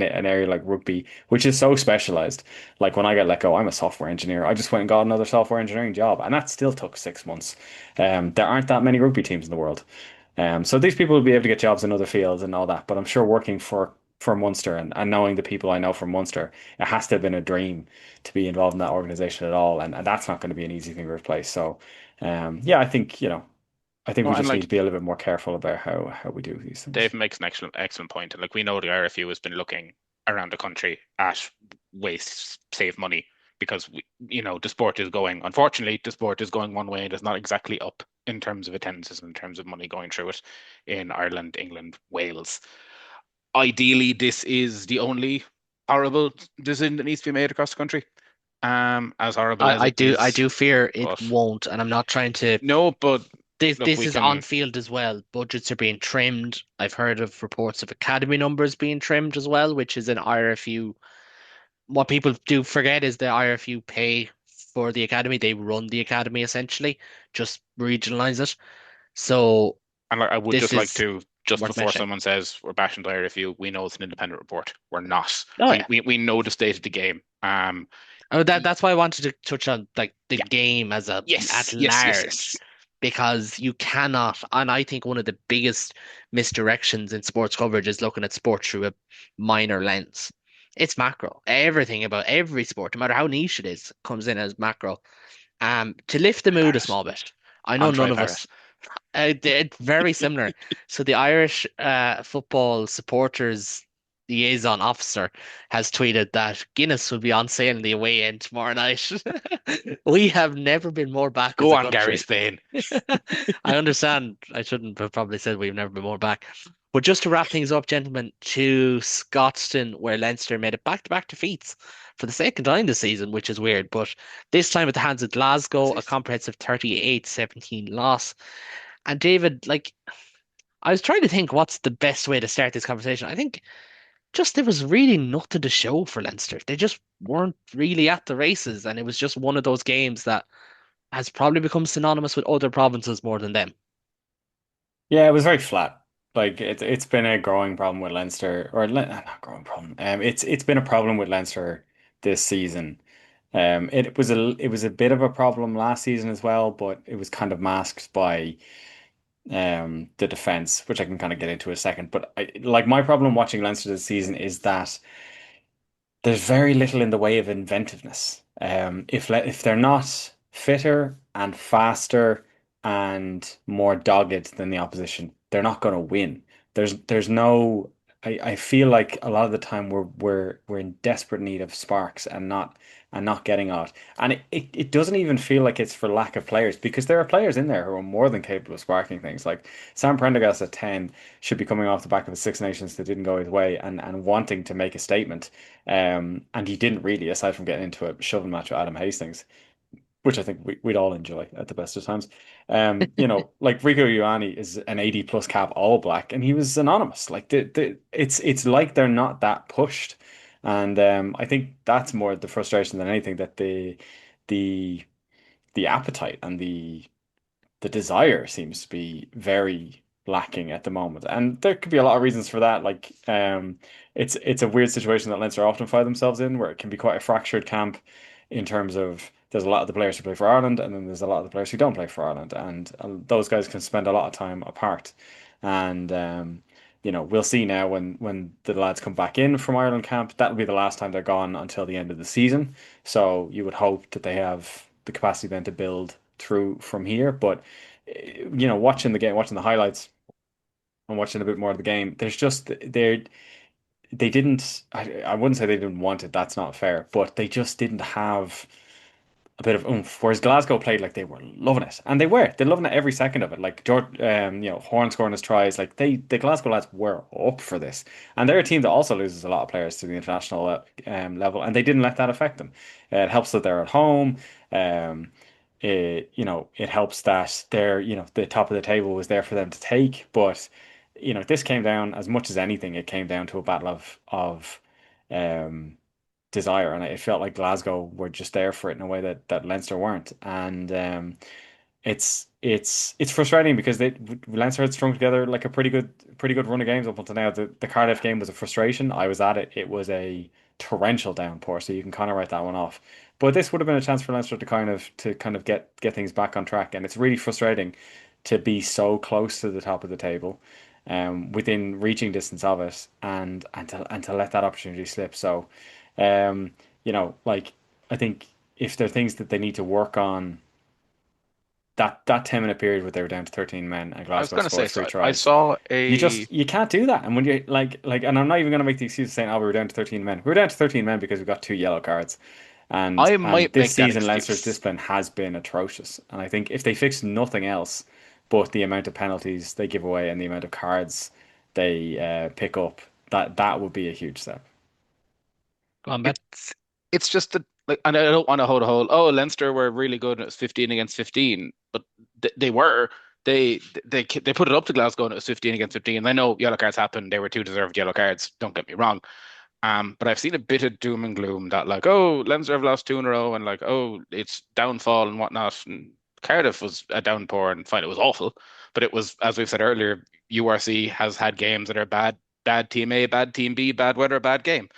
G: an area like rugby, which is so specialized. Like, when I got let go, I'm a software engineer. I just went and got another software engineering job, and that still took 6 months. There aren't that many rugby teams in the world, so these people will be able to get jobs in other fields and all that. But I'm sure working for Munster, and knowing the people I know from Munster, it has to have been a dream to be involved in that organization at all, and that's not going to be an easy thing to replace. So, yeah, I think
D: No,
G: we
D: and
G: just need
D: like
G: to be a little bit more careful about how we do these things.
D: Dave makes an excellent point. And like, we know the RFU has been looking around the country at ways to save money because the sport is going. Unfortunately, the sport is going one way and it's not exactly up in terms of attendances and in terms of money going through it in Ireland, England, Wales. Ideally, this is the only horrible decision that needs to be made across the country. As horrible as
F: I
D: it
F: do I
D: is,
F: do fear it
D: but
F: won't, and I'm not trying to.
D: no, but
F: This
D: look,
F: this
D: we
F: is on
D: can.
F: field as well. Budgets are being trimmed. I've heard of reports of academy numbers being trimmed as well, which is an IRFU. What people do forget is the IRFU pay for the academy. They run the academy essentially, just regionalize it. So
D: And like, I would
F: this
D: just like
F: is
D: to, just
F: worth
D: before
F: mentioning.
D: someone says we're bashing the review, we know it's an independent report. We're not.
F: Oh
D: We
F: yeah.
D: we, we know the state of the game.
F: Oh, that's why I wanted to touch on like the
D: Yeah.
F: game as a at
D: Yes. Yes. Yes.
F: large,
D: Yes.
F: because you cannot, and I think one of the biggest misdirections in sports coverage is looking at sport through a minor lens. It's macro. Everything about every sport, no matter how niche it is, comes in as macro. To lift the
D: Try
F: mood a
D: Paris.
F: small bit. I know
D: On
F: none
D: try
F: of us.
D: Paris.
F: It's very similar. So the Irish football supporters liaison officer has tweeted that Guinness will be on sale in the away end tomorrow night. We have never been more back as
D: Go
F: a
D: on, Gary
F: country.
D: Spain.
F: I understand. I shouldn't have probably said we've never been more back. But just to wrap things up, gentlemen, to Scotstoun, where Leinster made it back-to-back defeats for the second time this season, which is weird. But this time at the hands of Glasgow, a comprehensive 38-17 loss. And David, like, I was trying to think what's the best way to start this conversation. I think just there was really nothing to show for Leinster. They just weren't really at the races, and it was just one of those games that has probably become synonymous with other provinces more than them.
G: Yeah, it was very flat. Like it's been a growing problem with Leinster, or not growing problem. It's been a problem with Leinster this season. It was a bit of a problem last season as well, but it was kind of masked by the defense, which I can kind of get into in a second. But like my problem watching Leinster this season is that there's very little in the way of inventiveness. If they're not fitter and faster and more dogged than the opposition, they're not going to win. There's no. I feel like a lot of the time we're in desperate need of sparks and not getting out. And it doesn't even feel like it's for lack of players because there are players in there who are more than capable of sparking things. Like Sam Prendergast at 10 should be coming off the back of a Six Nations that didn't go his way and wanting to make a statement. And he didn't really, aside from getting into a shoving match with Adam Hastings, which I think we'd all enjoy at the best of times. Like Rico Ioane is an 80 plus cap All Black, and he was anonymous. Like it's like they're not that pushed, and I think that's more the frustration than anything that the the appetite and the desire seems to be very lacking at the moment. And there could be a lot of reasons for that. Like, it's a weird situation that Leinster often find themselves in, where it can be quite a fractured camp in terms of there's a lot of the players who play for Ireland, and then there's a lot of the players who don't play for Ireland, and those guys can spend a lot of time apart. And we'll see now when the lads come back in from Ireland camp, that'll be the last time they're gone until the end of the season. So you would hope that they have the capacity then to build through from here. But watching the game, watching the highlights, and watching a bit more of the game, there's just they didn't. I wouldn't say they didn't want it. That's not fair. But they just didn't have a bit of oomph. Whereas Glasgow played like they were loving it, and they were. They're loving it every second of it. Like George, Horn scoring his tries. Like the Glasgow lads were up for this, and they're a team that also loses a lot of players to the international level, and they didn't let that affect them. It helps that they're at home. It helps that the top of the table was there for them to take. But this came down as much as anything. It came down to a battle of um, desire, and it felt like Glasgow were just there for it in a way that Leinster weren't. And it's frustrating because Leinster had strung together like a pretty good run of games up until now. The Cardiff game was a frustration. I was at it. It was a torrential downpour, so you can kind of write that one off. But this would have been a chance for Leinster to kind of get things back on track, and it's really frustrating to be so close to the top of the table, within reaching distance of it, and to let that opportunity slip. So, like I think if there are things that they need to work on, that 10-minute period where they were down to 13 men and
D: I was
G: Glasgow
D: going to say,
G: scores
D: so
G: three
D: I
G: tries.
D: saw
G: You
D: a.
G: just you can't do that. And when you and I'm not even going to make the excuse of saying, "Oh, we were down to 13 men." We were down to 13 men because we got two yellow cards. And
D: I
G: and
D: might
G: this
D: make that
G: season, Leinster's
D: excuse.
G: discipline has been atrocious. And I think if they fix nothing else, but the amount of penalties they give away and the amount of cards they pick up, that would be a huge step.
F: Go on, Ben.
D: It's just that, like, and I don't want to hold a whole. Oh, Leinster were really good and it was 15 against 15, but they were. They put it up to Glasgow and it was 15 against 15. I know yellow cards happened. They were two deserved yellow cards. Don't get me wrong. But I've seen a bit of doom and gloom that, like, oh, Leinster have lost two in a row and, like, oh, it's downfall and whatnot. And Cardiff was a downpour and fine, it was awful. But it was, as we've said earlier, URC has had games that are bad, bad team A, bad team B, bad weather, bad game.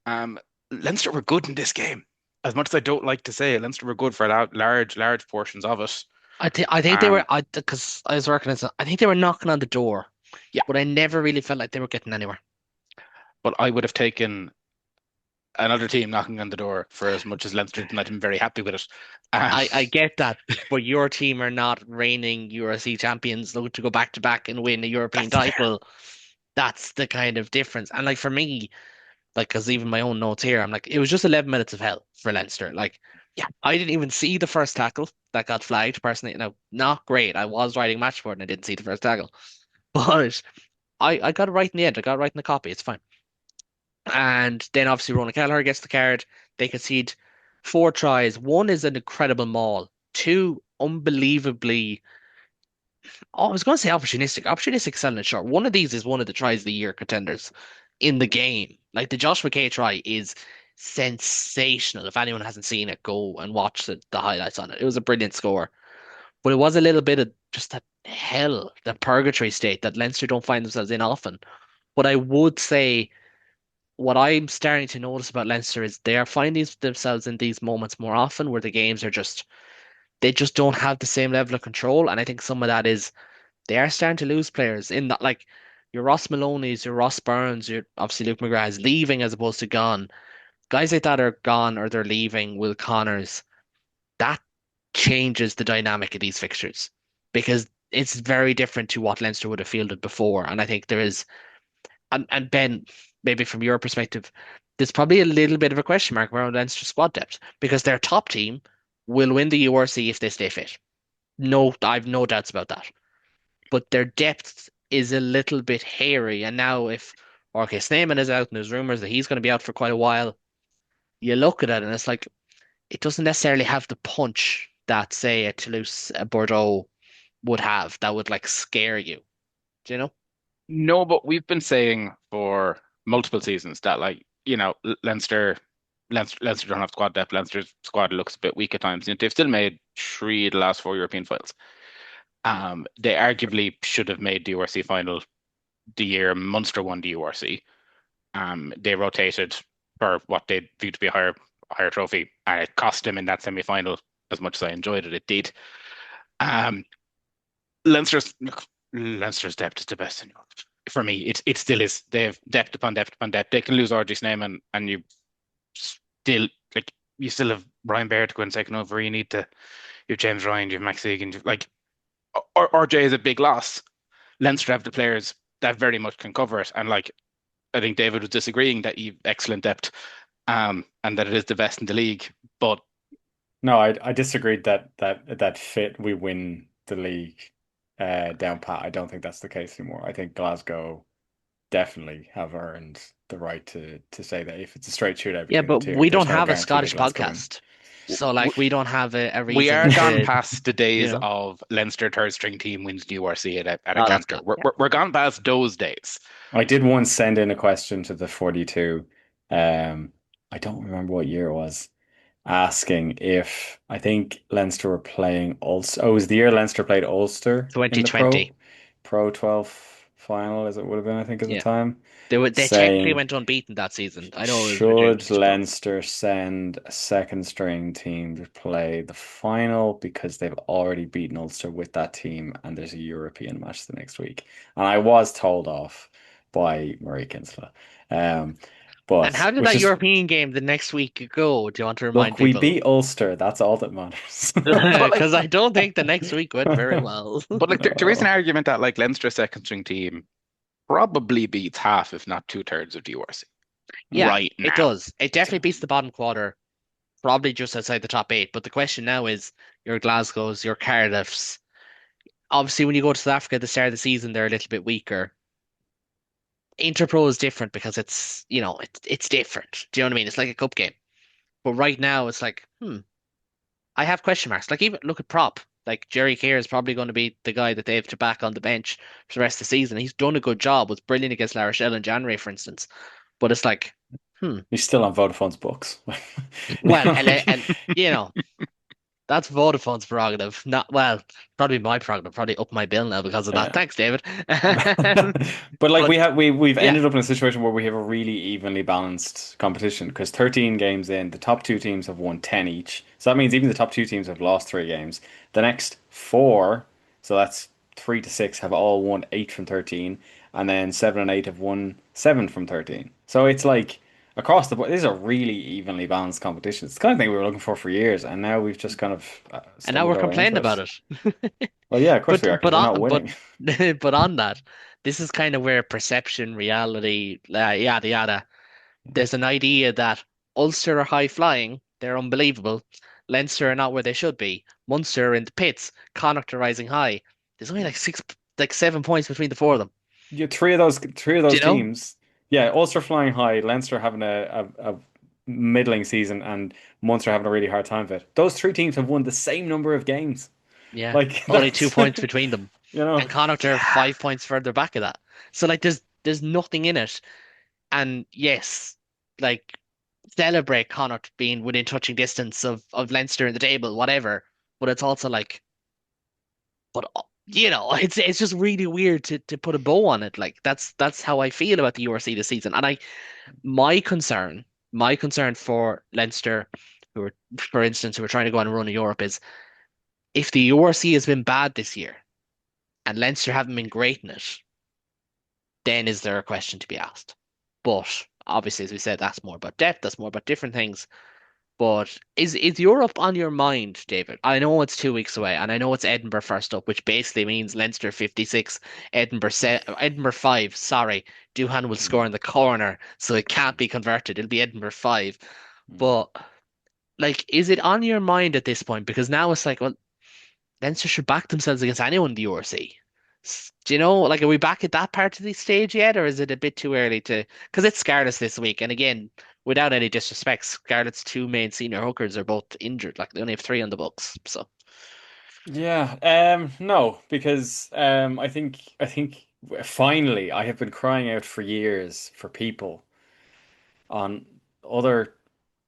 D: Um, Leinster were good in this game. As much as I don't like to say it, Leinster were good for large portions of it.
F: I think they were
D: Um,
F: because I was working as I think they were knocking on the door,
D: yeah,
F: but I never really felt like they were getting anywhere.
D: but I would have taken another team knocking on the door for as much as Leinster did, and I'm very happy with it. Um,
F: I get that, but your team are not reigning URC champions, look to go back to back and win a European
D: that's fair.
F: title. That's the kind of difference. And like for me, like because even my own notes here, I'm like it was just 11 minutes of hell for Leinster. Like
D: Yeah,
F: I didn't even see the first tackle that got flagged personally. Now, not great. I was writing match for it and I didn't see the first tackle, but I got it right in the end. I got it right in the copy. It's fine. And then obviously Ronan Kelleher gets the card. They concede four tries. One is an incredible maul. Two, unbelievably, oh, I was going to say opportunistic. Opportunistic selling it short. One of these is one of the tries of the year contenders in the game. Like the Josh McKay try is sensational. If anyone hasn't seen it, go and watch the highlights on it. It was a brilliant score. But it was a little bit of just that hell, that purgatory state that Leinster don't find themselves in often. But I would say what I'm starting to notice about Leinster is they are finding themselves in these moments more often where the games are just they just don't have the same level of control. And I think some of that is they are starting to lose players in that like your Ross Maloney's, your Ross Burns, your obviously Luke McGrath's leaving as opposed to gone. Guys like that are gone or they're leaving. Will Connors. That changes the dynamic of these fixtures because it's very different to what Leinster would have fielded before. And I think there is and Ben, maybe from your perspective, there's probably a little bit of a question mark around Leinster squad depth because their top team will win the URC if they stay fit. No, I've no doubts about that. But their depth is a little bit hairy. And now if okay, Snyman is out and there's rumours that he's going to be out for quite a while, you look at it and it's like it doesn't necessarily have the punch that say a Toulouse, a Bordeaux would have that would like scare you. Do you know?
D: no, but we've been saying for multiple seasons that, like, Leinster don't have squad depth. Leinster's squad looks a bit weak at times. They've still made three of the last four European finals. They arguably should have made the URC final the year Munster won the URC. They rotated for what they viewed to be a higher trophy, and it cost them in that semi-final. As much as I enjoyed it, it did. Um, Leinster's Leinster's depth is the best in Europe. For me, it still is. They have depth upon depth upon depth. They can lose RG Snyman, and still you still have Brian Baird to go and second over. You need to you have James Ryan, you have Max Egan, like RJ is a big loss. Leinster have the players that very much can cover it, and, like, I think David was disagreeing that you've excellent depth, and that it is the best in the league. But
G: No, I disagreed that fit we win the league down pat. I don't think that's the case anymore. I think Glasgow definitely have earned the right to say that if it's a straight shootout
F: Yeah,
G: between the
F: but
G: two,
F: we
G: there's
F: don't
G: no
F: have a
G: guarantee that
F: Scottish
G: Glasgow win.
F: podcast. So like we don't have a
D: we
F: reason
D: are gone
F: to,
D: past the
F: you
D: days
F: know.
D: of Leinster third string team wins the URC at a
F: Oh, that's
D: canter.
F: gone. Yeah.
D: We're gone past those days.
G: I did once send in a question to the 42. Um, I don't remember what year it was, asking if I think Leinster were playing Ulster. Oh, it was the year Leinster played Ulster in the
F: 2020.
G: Pro 12 final, as it would have been, I think, at the
F: Yeah.
G: time,
F: They technically
G: saying,
F: went unbeaten that season. I know it was
G: should
F: reduced, but
G: Leinster send a second string team to play the final because they've already beaten Ulster with that team and there's a European match the next week? And I was told off by Marie Kinsella. Um,
F: and how did
G: which
F: that
G: is,
F: European game the next week go? Do you want to remind
G: look, we
F: people?
G: beat Ulster. That's all that matters.
D: But like,
F: Because I don't think the next week went very well.
D: but like, there is an
G: No.
D: argument that, like, Leinster's second string team probably beats half, if not two-thirds, of the URC
F: Yeah,
D: right
F: it
D: now.
F: does. It definitely beats the bottom quarter probably just outside the top eight. But the question now is your Glasgow's, your Cardiff's. Obviously, when you go to South Africa at the start of the season, they're a little bit weaker. Interpro is different because it's different. Do you know what I mean? It's like a cup game. But right now, it's like, I have question marks. Like even look at prop. Like Jerry Keir is probably going to be the guy that they have to back on the bench for the rest of the season. He's done a good job. Was brilliant against La Rochelle in January, for instance. But it's like, hmm.
G: He's still on Vodafone's books.
F: Well,
G: Like,
F: and that's Vodafone's prerogative. Not well, probably my prerogative. Probably up my bill now because of that.
G: yeah.
F: Thanks, David.
G: But like
F: But
G: we've
F: yeah,
G: ended up in a situation where we have a really evenly balanced competition because 13 games in, the top two teams have won 10 each. So that means even the top two teams have lost three games. The next four, so that's 3 to 6, have all won 8 from 13, and then 7 and 8 have won 7 from 13. So it's like across the board, this is a really evenly balanced competition. It's the kind of thing we were looking for years, and now we've just kind of
F: and now
G: stumbled
F: we're
G: our way into
F: complaining about
G: it.
F: it.
G: Well, yeah, of course
F: But
G: we are because
F: but
G: we're not
F: on
G: winning.
F: but on that, this is kind of where perception, reality, yada yada. There's an idea that Ulster are high flying, they're unbelievable. Leinster are not where they should be. Munster are in the pits. Connacht are rising high. There's only like 7 points between the four of them.
G: Yeah, three of
F: Do
G: those
F: you know?
G: teams. Yeah, Ulster flying high, Leinster having a middling season, and Munster having a really hard time of it. Those three teams have won the same number of games.
F: Yeah,
G: Like
F: only two
G: that's
F: points between them,
G: you know,
F: and Connacht are
D: Yeah.
F: 5 points further back of that. So like, there's nothing in it. And yes, like celebrate Connacht being within touching distance of Leinster in the table, whatever. But it's also like, but it's just really weird to put a bow on it. Like that's how I feel about the URC this season. And my concern, my concern for Leinster, who are, for instance, who are trying to go on a run in Europe, is if the URC has been bad this year and Leinster haven't been great in it, then is there a question to be asked? But obviously, as we said, that's more about depth, that's more about different things. But is Europe on your mind, David? I know it's 2 weeks away, and I know it's Edinburgh first up, which basically means Leinster 56, Edinburgh 5. Sorry, Duhan will score in the corner, so it can't be converted. It'll be Edinburgh 5. But like, is it on your mind at this point? Because now it's like, well, Leinster should back themselves against anyone in the URC. Do you know, like, are we back at that part of the stage yet, or is it a bit too early to? Because it's Scarlett's this week, and again, without any disrespect, Scarlett's two main senior hookers are both injured. Like, they only have three on the books. So,
G: yeah. No, because I think finally I have been crying out for years for people on other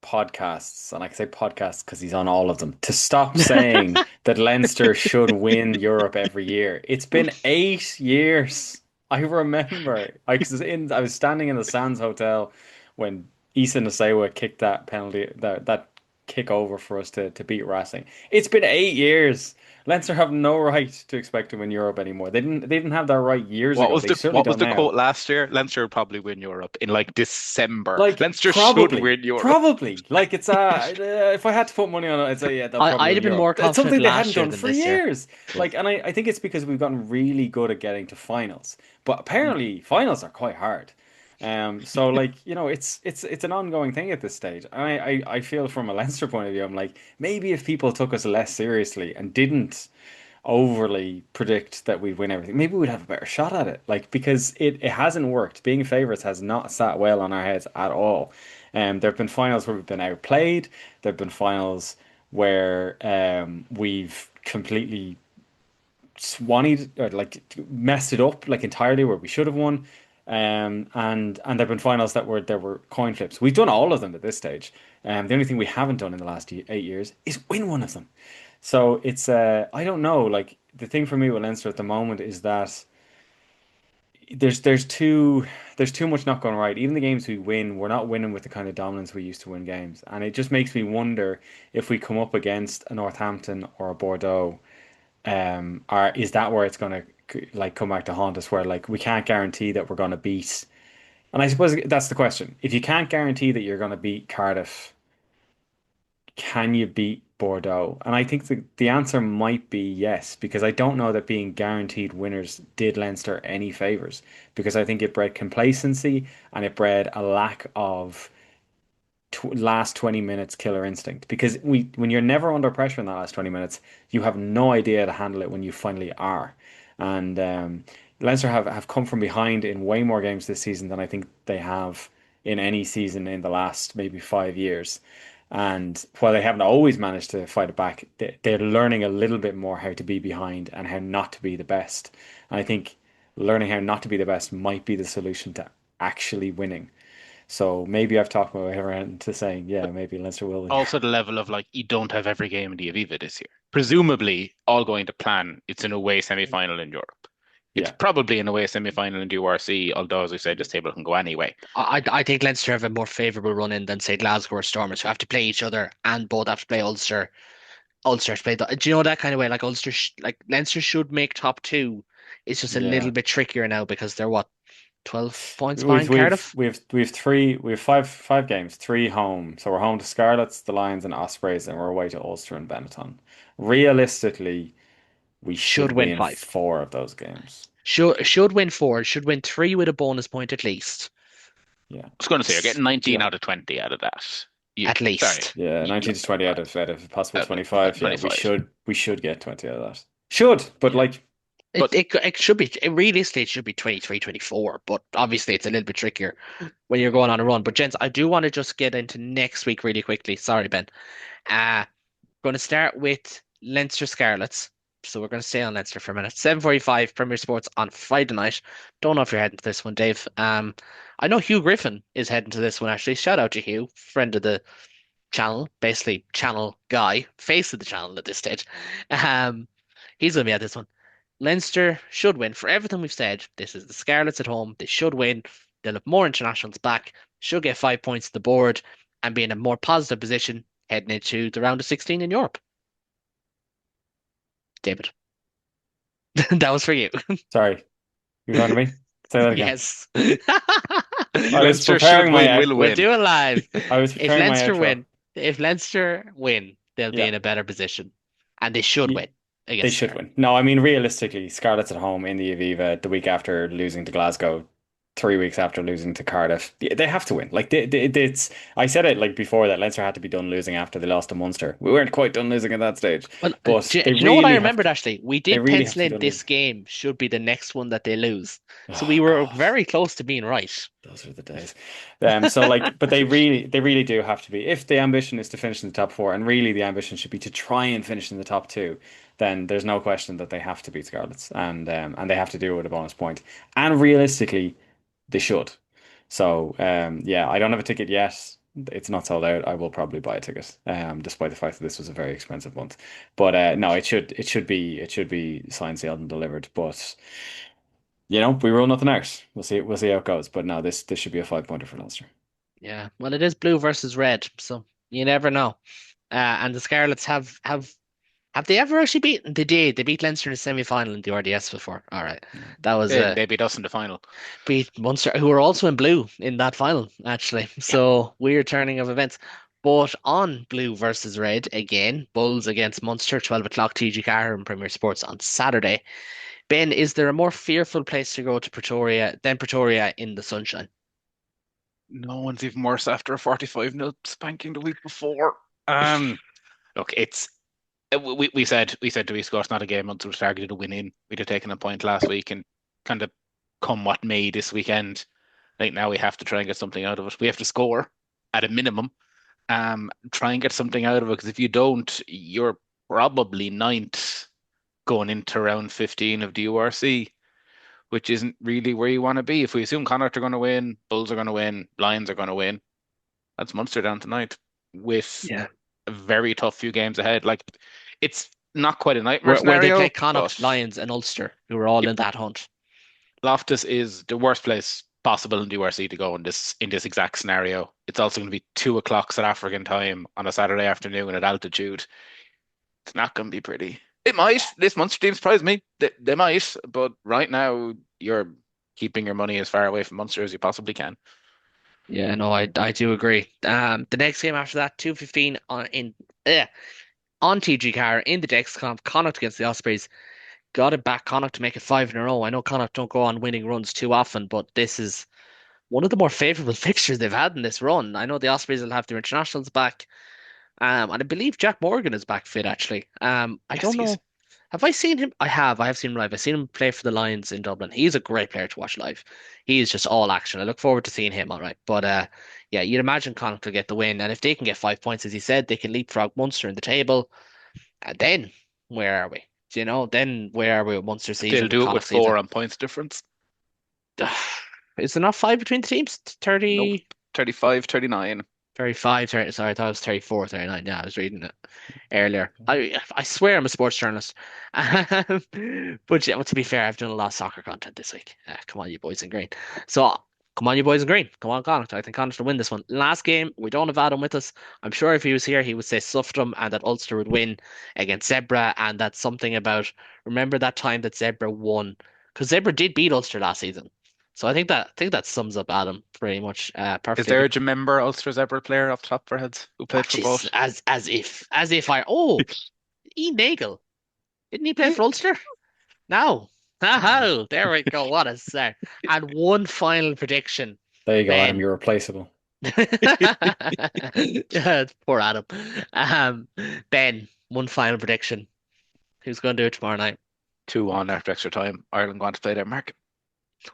G: podcasts, and I can say podcasts because he's on all of them, to stop saying that Leinster should win Europe every year. It's been 8 years. I remember I was standing in the Sands Hotel when Issa Nasewa kicked that penalty that kick over for us to beat Racing. It's been 8 years. Leinster have no right to expect to win Europe anymore. They didn't have that right years ago. They certainly
D: What was
G: don't
D: the
G: now.
D: quote last year? Leinster would probably win Europe in like December.
G: Like
D: Leinster should win Europe.
G: probably. Like it's if I had to put money on it, I'd say yeah, they'll probably
F: I'd
G: win
F: have been more
G: Europe. It's
F: confident
G: something they hadn't
F: last year
G: done
F: than
G: for
F: this year.
G: years. Like, and I think it's because we've gotten really good at getting to finals. But apparently finals are quite hard. So like, it's an ongoing thing at this stage. And I feel from a Leinster point of view, I'm like, maybe if people took us less seriously and didn't overly predict that we'd win everything, maybe we'd have a better shot at it. Like because it hasn't worked. Being favorites has not sat well on our heads at all. There have been finals where we've been outplayed. There have been finals where we've completely swannied or like messed it up like entirely where we should have won. And there've been finals that were there were coin flips. We've done all of them at this stage. The only thing we haven't done in the last 8 years is win one of them. So it's I don't know. Like the thing for me with Leinster at the moment is that there's too much not going right. Even the games we win, we're not winning with the kind of dominance we used to win games, and it just makes me wonder if we come up against a Northampton or a Bordeaux, or is that where it's going to like come back to haunt us, where like we can't guarantee that we're going to beat. And I suppose that's the question. If you can't guarantee that you're going to beat Cardiff, can you beat Bordeaux? And I think the answer might be yes, because I don't know that being guaranteed winners did Leinster any favours, because I think it bred complacency and it bred a lack of tw last 20 minutes killer instinct because when you're never under pressure in the last 20 minutes, you have no idea how to handle it when you finally are. And Leinster have come from behind in way more games this season than I think they have in any season in the last maybe 5 years. And while they haven't always managed to fight it back, they're learning a little bit more how to be behind and how not to be the best. And I think learning how not to be the best might be the solution to actually winning. So maybe I've talked my way around to saying, yeah,
D: But
G: maybe Leinster will win here.
D: also the level of like you don't have every game in the Aviva this year. Presumably, all going to plan, it's an away semi-final in Europe. It's
G: Yeah,
D: probably an away semi-final in the URC, although as we said, this table can go anyway.
F: I think Leinster have a more favourable run in than say Glasgow or Stormers, who have to play each other and both have to play Ulster. Ulster have to play. Do you know that kind of way? Like Ulster, like Leinster should make top two. It's just a
G: yeah.
F: little bit trickier now because they're what 12 points
G: We've
F: behind
G: we've
F: Cardiff.
G: we've we've three we've five games, three home. So we're home to Scarlets, the Lions, and Ospreys, and we're away to Ulster and Benetton. Realistically, we
F: Should
G: should
F: win
G: win
F: five.
G: four of those games.
F: Should win four. Should win three with a bonus point at least.
G: Yeah.
D: I was going to say, you're getting 19
F: Yeah,
D: out of 20 out of that.
F: at
D: Sorry,
F: least.
G: Yeah, 19 to 20 out of a possible
D: out of
G: 25. Yeah,
D: 25.
G: we should get 20 out of that. Should, but
D: Yeah.
G: like
F: It,
D: But
F: it it should be realistically it should be 23, 24, but obviously it's a little bit trickier when you're going on a run. But gents, I do want to just get into next week really quickly. Sorry, Ben. Going to start with Leinster Scarlets. So we're going to stay on Leinster for a minute. 7:45 Premier Sports on Friday night. Don't know if you're heading to this one, Dave. I know Hugh Griffin is heading to this one actually. Shout out to Hugh, friend of the channel, basically channel guy, face of the channel at this stage. Um, he's going to be at this one. Leinster should win. For everything we've said, this is the Scarlets at home. They should win. They'll have more internationals back, should get 5 points to the board, and be in a more positive position heading into the round of 16 in Europe. David, that was for you.
G: sorry, you're going to me? Say that again.
F: Yes.
G: I was
D: Leinster should
G: preparing my
D: win,
G: out
D: will
F: We'll
D: win.
F: do it live.
G: I was
F: If
G: preparing my
F: Leinster
G: outro.
F: win, if Leinster win, they'll be
G: Yeah.
F: in a better position, and they should
G: Ye-
F: win
G: They
F: against
G: should
F: Scarlet.
G: win. No, I mean realistically, Scarlets at home in the Aviva the week after losing to Glasgow, 3 weeks after losing to Cardiff. They have to win. Like it's. I said it like before that Leinster had to be done losing after they lost to Munster. We weren't quite done losing at that stage,
F: Well,
G: but
F: do
G: they
F: you know what I
G: really have
F: remembered
G: to.
F: actually? We
G: They
F: did
G: really have
F: pencil
G: to be
F: in
G: done
F: this
G: losing.
F: game should be the next one that they lose. So
G: Oh
F: we were
G: God.
F: very close to being right.
G: Those are the days. So like, but they really do have to be. If the ambition is to finish in the top four, and really the ambition should be to try and finish in the top two, then there's no question that they have to beat Scarlets, and they have to do it with a bonus point. And realistically, they should. So yeah, I don't have a ticket yet. It's not sold out. I will probably buy a ticket, despite the fact that this was a very expensive month. But no, it should be signed, sealed, and delivered. But we rule nothing out. We'll see how it goes. But no, this should be a 5 pointer for Leinster.
F: Yeah, well, it is blue versus red, so you never know. And the Scarlets have they ever actually beaten? They did. They beat Leinster in the semi-final in the RDS before. All right, that was
D: They beat us in the final.
F: beat Munster, who were also in blue in that final, actually.
D: Yeah.
F: So weird turning of events. But on blue versus red again, Bulls against Munster, 12 o'clock TG Car in Premier Sports on Saturday. Ben, is there a more fearful place to go to Pretoria than Pretoria in the sunshine?
D: No one's even worse after a 45-0 spanking the week before. Look, it's we said to East Coast not a game until we targeted a win in. We'd have taken a point last week and kind of come what may this weekend. I think now we have to try and get something out of it. We have to score at a minimum. Try and get something out of it because if you don't, you're probably ninth going into round 15 of the URC, which isn't really where you want to be. If we assume Connacht are going to win, Bulls are going to win, Lions are going to win, that's Munster down tonight with
F: Yeah.
D: a very tough few games ahead. Like it's not quite a nightmare
F: Where they play
D: scenario,
F: Connacht,
D: but
F: Lions, and Ulster, who are all
D: yep,
F: in that hunt.
D: Loftus is the worst place possible in the URC to go in this exact scenario. It's also going to be 2 o'clock South African time on a Saturday afternoon at altitude. It's not going to be pretty. It might. This Munster team surprised me. They might, but right now you're keeping your money as far away from Munster as you possibly can.
F: Yeah, no, I do agree. The next game after that, 2:15 on TG Car in the Dexcom, Connacht against the Ospreys. Got it back Connacht to make it five in a row. I know Connacht don't go on winning runs too often, but this is one of the more favourable fixtures they've had in this run. I know the Ospreys will have their internationals back, and I believe Jack Morgan is back fit actually. I
D: Yes,
F: don't
D: he's
F: know. Have I seen him? I have. I have seen him live. I've seen him play for the Lions in Dublin. He's a great player to watch live. He is just all action. I look forward to seeing him. All right, but yeah, you'd imagine Connacht will get the win, and if they can get 5 points, as he said, they can leapfrog Munster in the table. And then where are we? Do you know? Then where are we with Munster
D: they'll
F: season and
D: do it with
F: Connacht season?
D: 4 on points difference.
F: Is there not five between the teams?
D: Nope,
F: 30,
D: 35, 39.
F: 35, 30. Sorry, I thought it was 34, 39. Yeah, I was reading it earlier. I swear I'm a sports journalist. But yeah, well, to be fair, I've done a lot of soccer content this week. Come on, you boys in green. So come on, you boys in green. Come on, Connacht. I think Connacht will win this one. Last game, we don't have Adam with us. I'm sure if he was here, he would say Suffram and that Ulster would win against Zebra, and that's something about remember that time that Zebra won because Zebra did beat Ulster last season. So I think that sums up Adam pretty much
D: Is
F: perfectly.
D: there a Jamember Ulster's ever player off the top of our heads who
F: Oh,
D: played for
F: jeez,
D: both?
F: as if I Ian Nagel. Didn't he play for Ulster? No. Oh, there we go. What a start. And one final prediction,
G: There you go, Adam.
F: Ben.
G: You're replaceable.
F: Yeah, poor Adam. Um, Ben, one final prediction. Who's going to do it tomorrow night?
D: 2-1 after extra time. Ireland going to play Denmark.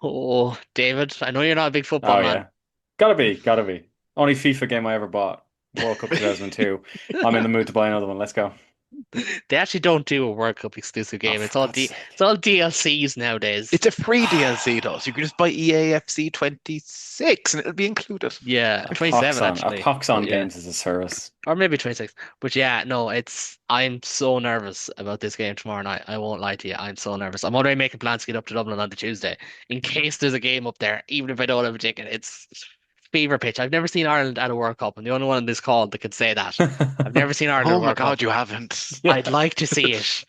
F: Oh, David, I know you're not a big football
G: Oh
F: man.
G: yeah, gotta be, gotta be. Only FIFA game I ever bought. World Cup 2002. I'm in the mood to buy another one. Let's go.
F: They actually don't do a World Cup exclusive
G: Oh,
F: game.
G: for God's sake.
F: It's all DLCs nowadays.
D: It's a free DLC though, so you can just buy EAFC 26 and it'll be included.
F: Yeah,
G: A
F: 27
G: pox on, a
F: actually.
G: pox
F: But
G: on
F: yeah.
G: games as a service.
F: Or maybe 26. But yeah, no, I'm so nervous about this game tomorrow night. I won't lie to you. I'm so nervous. I'm already making plans to get up to Dublin on the Tuesday in case there's a game up there, even if I don't have a ticket. It's fever pitch. I've never seen Ireland at a World Cup. I'm the only one on this call that could say that. I've never seen Ireland at a
D: Oh my
F: World Cup.
D: God, you haven't.
F: I'd
G: Yeah.
F: like to see it.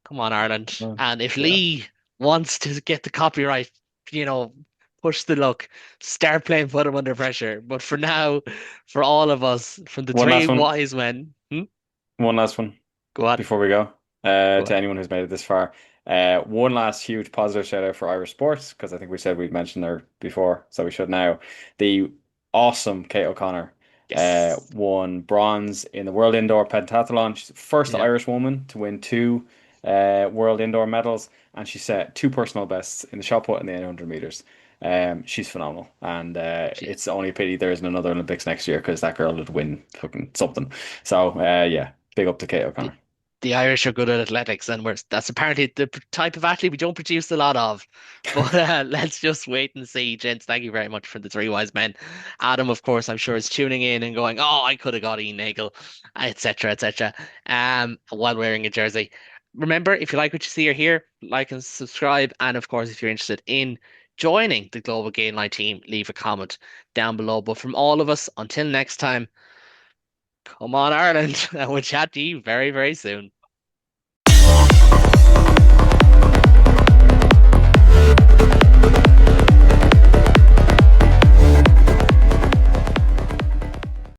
F: Come on, Ireland.
G: Oh,
F: And if
G: yeah.
F: Lee wants to get the copyright, you know, push the luck, start playing put him under pressure. But for now, for all of us, from the
G: One
F: three
G: last one.
F: wise men,
G: One last one
F: go on,
G: before we go.
F: go
G: To
F: on.
G: anyone who's made it this far. One last huge positive shout out for Irish sports because I think we said we'd mentioned her before, so we should now. The awesome Kate O'Connor
F: Yes.
G: won bronze in the World Indoor Pentathlon. She's the first
F: Yeah.
G: Irish woman to win two World Indoor medals, and she set two personal bests in the shot put and the 800 meters. She's phenomenal, and
F: She,
G: it's only a pity there isn't another Olympics next year because that girl would win fucking something. So yeah, big up to Kate
F: the,
G: O'Connor.
F: the Irish are good at athletics, and that's apparently the type of athlete we don't produce a lot of. But let's just wait and see, gents. Thank you very much for the three wise men. Adam, of course, I'm sure is tuning in and going, "Oh, I could have got Ian Nagel," etc., etc. While wearing a jersey. Remember, if you like what you see or hear, like and subscribe. And of course, if you're interested in joining the Global Game Night team, leave a comment down below. But from all of us, until next time, come on, Ireland, and we'll chat to you very, very soon.